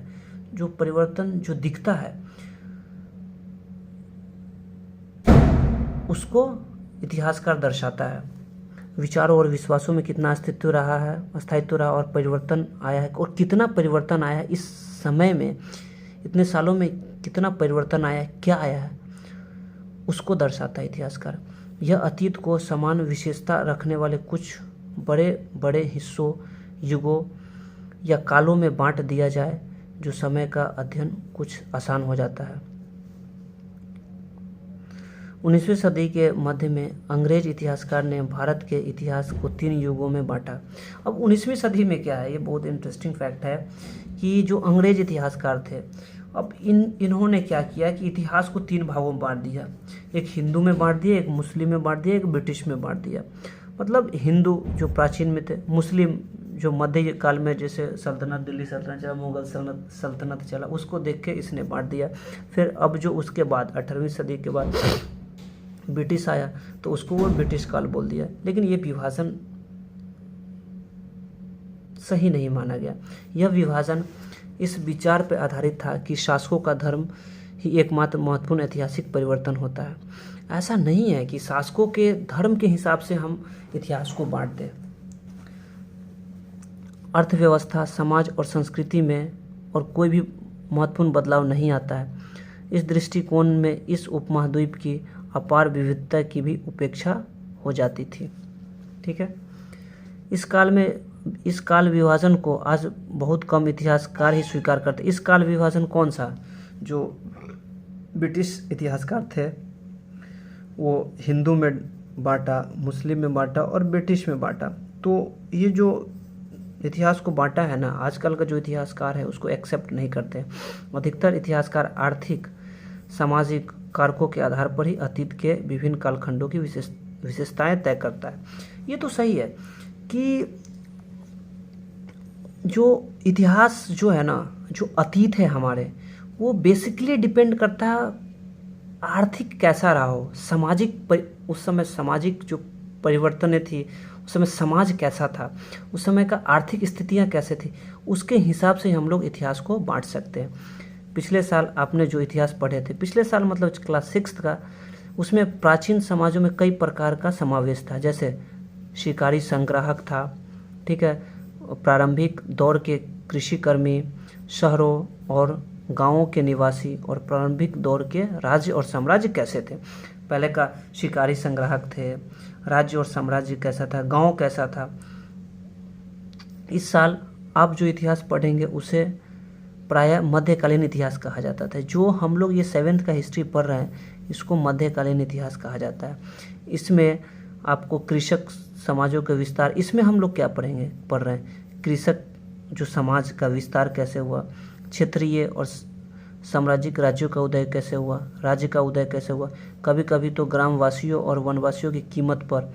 A: जो परिवर्तन जो दिखता है, उसको इतिहासकार दर्शाता है। विचारों और विश्वासों में कितना स्थायित्व रहा और परिवर्तन आया है, और कितना परिवर्तन आया है इस समय में, इतने सालों में कितना परिवर्तन आया है, क्या आया है, उसको दर्शाता है इतिहासकार। यह अतीत को समान विशेषता रखने वाले कुछ बड़े बड़े हिस्सों, युगों या कालों में बांट दिया जाए, जो समय का अध्ययन कुछ आसान हो जाता है। 19वीं सदी के मध्य में अंग्रेज इतिहासकार ने भारत के इतिहास को 3 युगों में बांटा। अब 19वीं सदी में क्या है, ये बहुत इंटरेस्टिंग फैक्ट है कि जो अंग्रेज इतिहासकार थे, अब इन्होंने क्या किया कि इतिहास को 3 भागों में बांट दिया। एक हिंदू में बांट दिया, एक मुस्लिम में बांट दिया, एक ब्रिटिश में बांट दिया। मतलब हिंदू जो प्राचीन में थे, मुस्लिम जो मध्य काल में जैसे सल्तनत, दिल्ली सल्तनत चला, मुगल सल्तनत चला, उसको देख के इसने बांट दिया। फिर अब जो उसके बाद 18वीं सदी के बाद ब्रिटिश आया तो उसको वो ब्रिटिश काल बोल दिया। लेकिन ये विभाजन सही नहीं माना गया। यह विभाजन इस विचार पर आधारित था कि शासकों का धर्म ही एकमात्र महत्वपूर्ण ऐतिहासिक परिवर्तन होता है। ऐसा नहीं है कि शासकों के धर्म के हिसाब से हम इतिहास को बांट दें। अर्थव्यवस्था, समाज और संस्कृति में और कोई भी महत्वपूर्ण बदलाव नहीं आता है। इस दृष्टिकोण में इस उपमहाद्वीप की अपार विविधता की भी उपेक्षा हो जाती थी। ठीक है, इस काल विभाजन को आज बहुत कम इतिहासकार ही स्वीकार करते। इस काल विभाजन कौन सा? जो ब्रिटिश इतिहासकार थे वो हिंदू में बांटा, मुस्लिम में बांटा और ब्रिटिश में बांटा। तो ये जो इतिहास को बांटा है ना, आजकल का जो इतिहासकार है उसको एक्सेप्ट नहीं करते। अधिकतर इतिहासकार आर्थिक, सामाजिक कारकों के आधार पर ही अतीत के विभिन्न कालखंडों की विशेषताएं तय करता है। ये तो सही है कि जो इतिहास जो है ना, जो अतीत है हमारे, वो बेसिकली डिपेंड करता है आर्थिक कैसा रहा हो, उस समय सामाजिक जो परिवर्तनें थी, उस समय समाज कैसा था, उस समय का आर्थिक स्थितियां कैसे थी, उसके हिसाब से हम लोग इतिहास को बांट सकते हैं। पिछले साल आपने जो इतिहास पढ़े थे, पिछले साल मतलब क्लास 6 का, उसमें प्राचीन समाजों में कई प्रकार का समावेश था। जैसे शिकारी संग्राहक था, ठीक है, प्रारंभिक दौर के कृषिकर्मी, शहरों और गांवों के निवासी, और प्रारंभिक दौर के राज्य और साम्राज्य कैसे थे। पहले का शिकारी संग्राहक थे, राज्य और साम्राज्य कैसा था, गांव कैसा था। इस साल आप जो इतिहास पढ़ेंगे उसे प्रायः मध्यकालीन इतिहास कहा जाता था। जो हम लोग ये 7th का हिस्ट्री पढ़ रहे हैं, इसको मध्यकालीन इतिहास कहा जाता है। इसमें आपको कृषक समाजों के विस्तार, इसमें हम लोग क्या पढ़ रहे हैं, कृषक जो समाज का विस्तार कैसे हुआ, क्षेत्रीय और साम्राज्यिक राज्यों का उदय कैसे हुआ, राज्य का उदय कैसे हुआ। कभी कभी तो ग्रामवासियों और वनवासियों की कीमत पर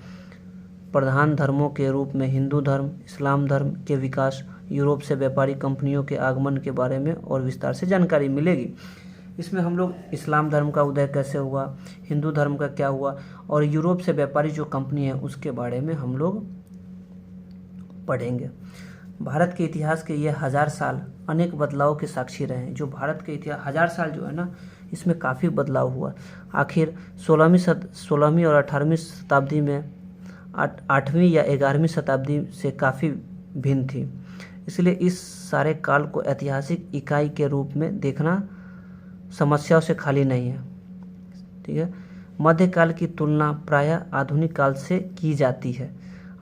A: प्रधान धर्मों के रूप में हिंदू धर्म, इस्लाम धर्म के विकास, यूरोप से व्यापारी कंपनियों के आगमन के बारे में और विस्तार से जानकारी मिलेगी। इसमें हम लोग इस्लाम धर्म का उदय कैसे हुआ, हिंदू धर्म का क्या हुआ और यूरोप से व्यापारी जो कंपनी है उसके बारे में हम लोग पढ़ेंगे। भारत के इतिहास के ये 1000 साल अनेक बदलाव के साक्षी रहे हैं। जो भारत के इतिहास 1000 साल जो है ना, इसमें काफ़ी बदलाव हुआ। आखिर 16वीं और 18वीं शताब्दी में 8वीं या 11वीं शताब्दी से काफ़ी भिन्न थी। इसलिए इस सारे काल को ऐतिहासिक इकाई के रूप में देखना समस्याओं से खाली नहीं है। ठीक है, मध्यकाल की तुलना प्रायः आधुनिक काल से की जाती है।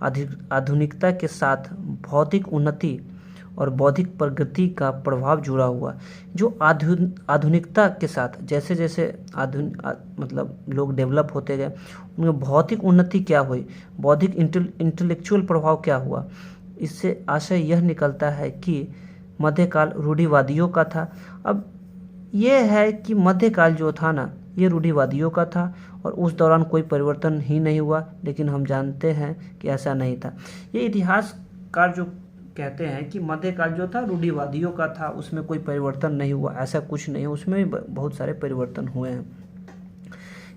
A: आधुनिकता के साथ भौतिक उन्नति और बौद्धिक प्रगति का प्रभाव जुड़ा हुआ। जो आधुनिकता के साथ जैसे जैसे मतलब लोग डेवलप होते गए, उनमें भौतिक उन्नति क्या हुई, बौद्धिक इंटेलेक्चुअल प्रभाव क्या हुआ। इससे आशय यह निकलता है कि मध्यकाल रूढ़िवादियों का था। अब यह है कि मध्यकाल जो था ना, ये रूढ़िवादियों का था और उस दौरान कोई परिवर्तन ही नहीं हुआ। लेकिन हम जानते हैं कि ऐसा नहीं था। ये इतिहासकार जो कहते हैं कि मध्यकाल जो था रूढ़िवादियों का था, उसमें कोई परिवर्तन नहीं हुआ, ऐसा कुछ नहीं है, उसमें भी बहुत सारे परिवर्तन हुए हैं।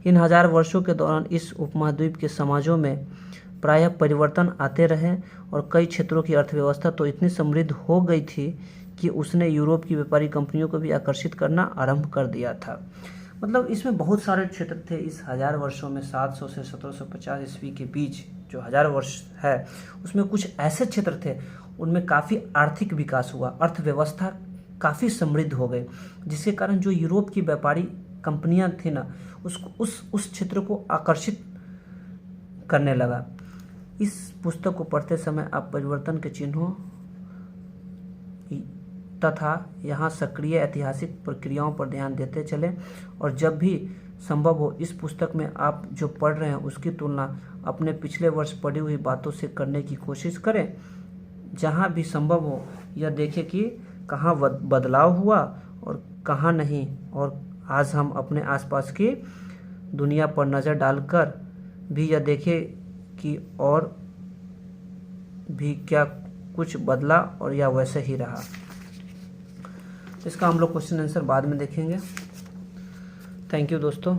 A: इन 1000 वर्षों के दौरान इस उपमहाद्वीप के समाजों में प्रायः परिवर्तन आते रहे और कई क्षेत्रों की अर्थव्यवस्था तो इतनी समृद्ध हो गई थी कि उसने यूरोप की व्यापारी कंपनियों को भी आकर्षित करना आरंभ कर दिया था। मतलब इसमें बहुत सारे क्षेत्र थे इस 1000 वर्षों में। 700 से 1750 ईस्वी के बीच जो 1000 वर्ष है, उसमें कुछ ऐसे क्षेत्र थे उनमें काफ़ी आर्थिक विकास हुआ, अर्थव्यवस्था काफ़ी समृद्ध हो गई, जिसके कारण जो यूरोप की व्यापारी कंपनियां थी ना, उसको उस क्षेत्र को आकर्षित करने लगा। इस पुस्तक को पढ़ते समय आप परिवर्तन के चिन्हों तथा यहाँ सक्रिय ऐतिहासिक प्रक्रियाओं पर ध्यान देते चलें और जब भी संभव हो इस पुस्तक में आप जो पढ़ रहे हैं उसकी तुलना अपने पिछले वर्ष पढ़ी हुई बातों से करने की कोशिश करें। जहाँ भी संभव हो यह देखें कि कहाँ बदलाव हुआ और कहाँ नहीं, और आज हम अपने आसपास की दुनिया पर नज़र डालकर भी यह देखें कि और भी क्या कुछ बदला और या वैसे ही रहा। इसका हम लोग क्वेश्चन आंसर बाद में देखेंगे। थैंक यू दोस्तों।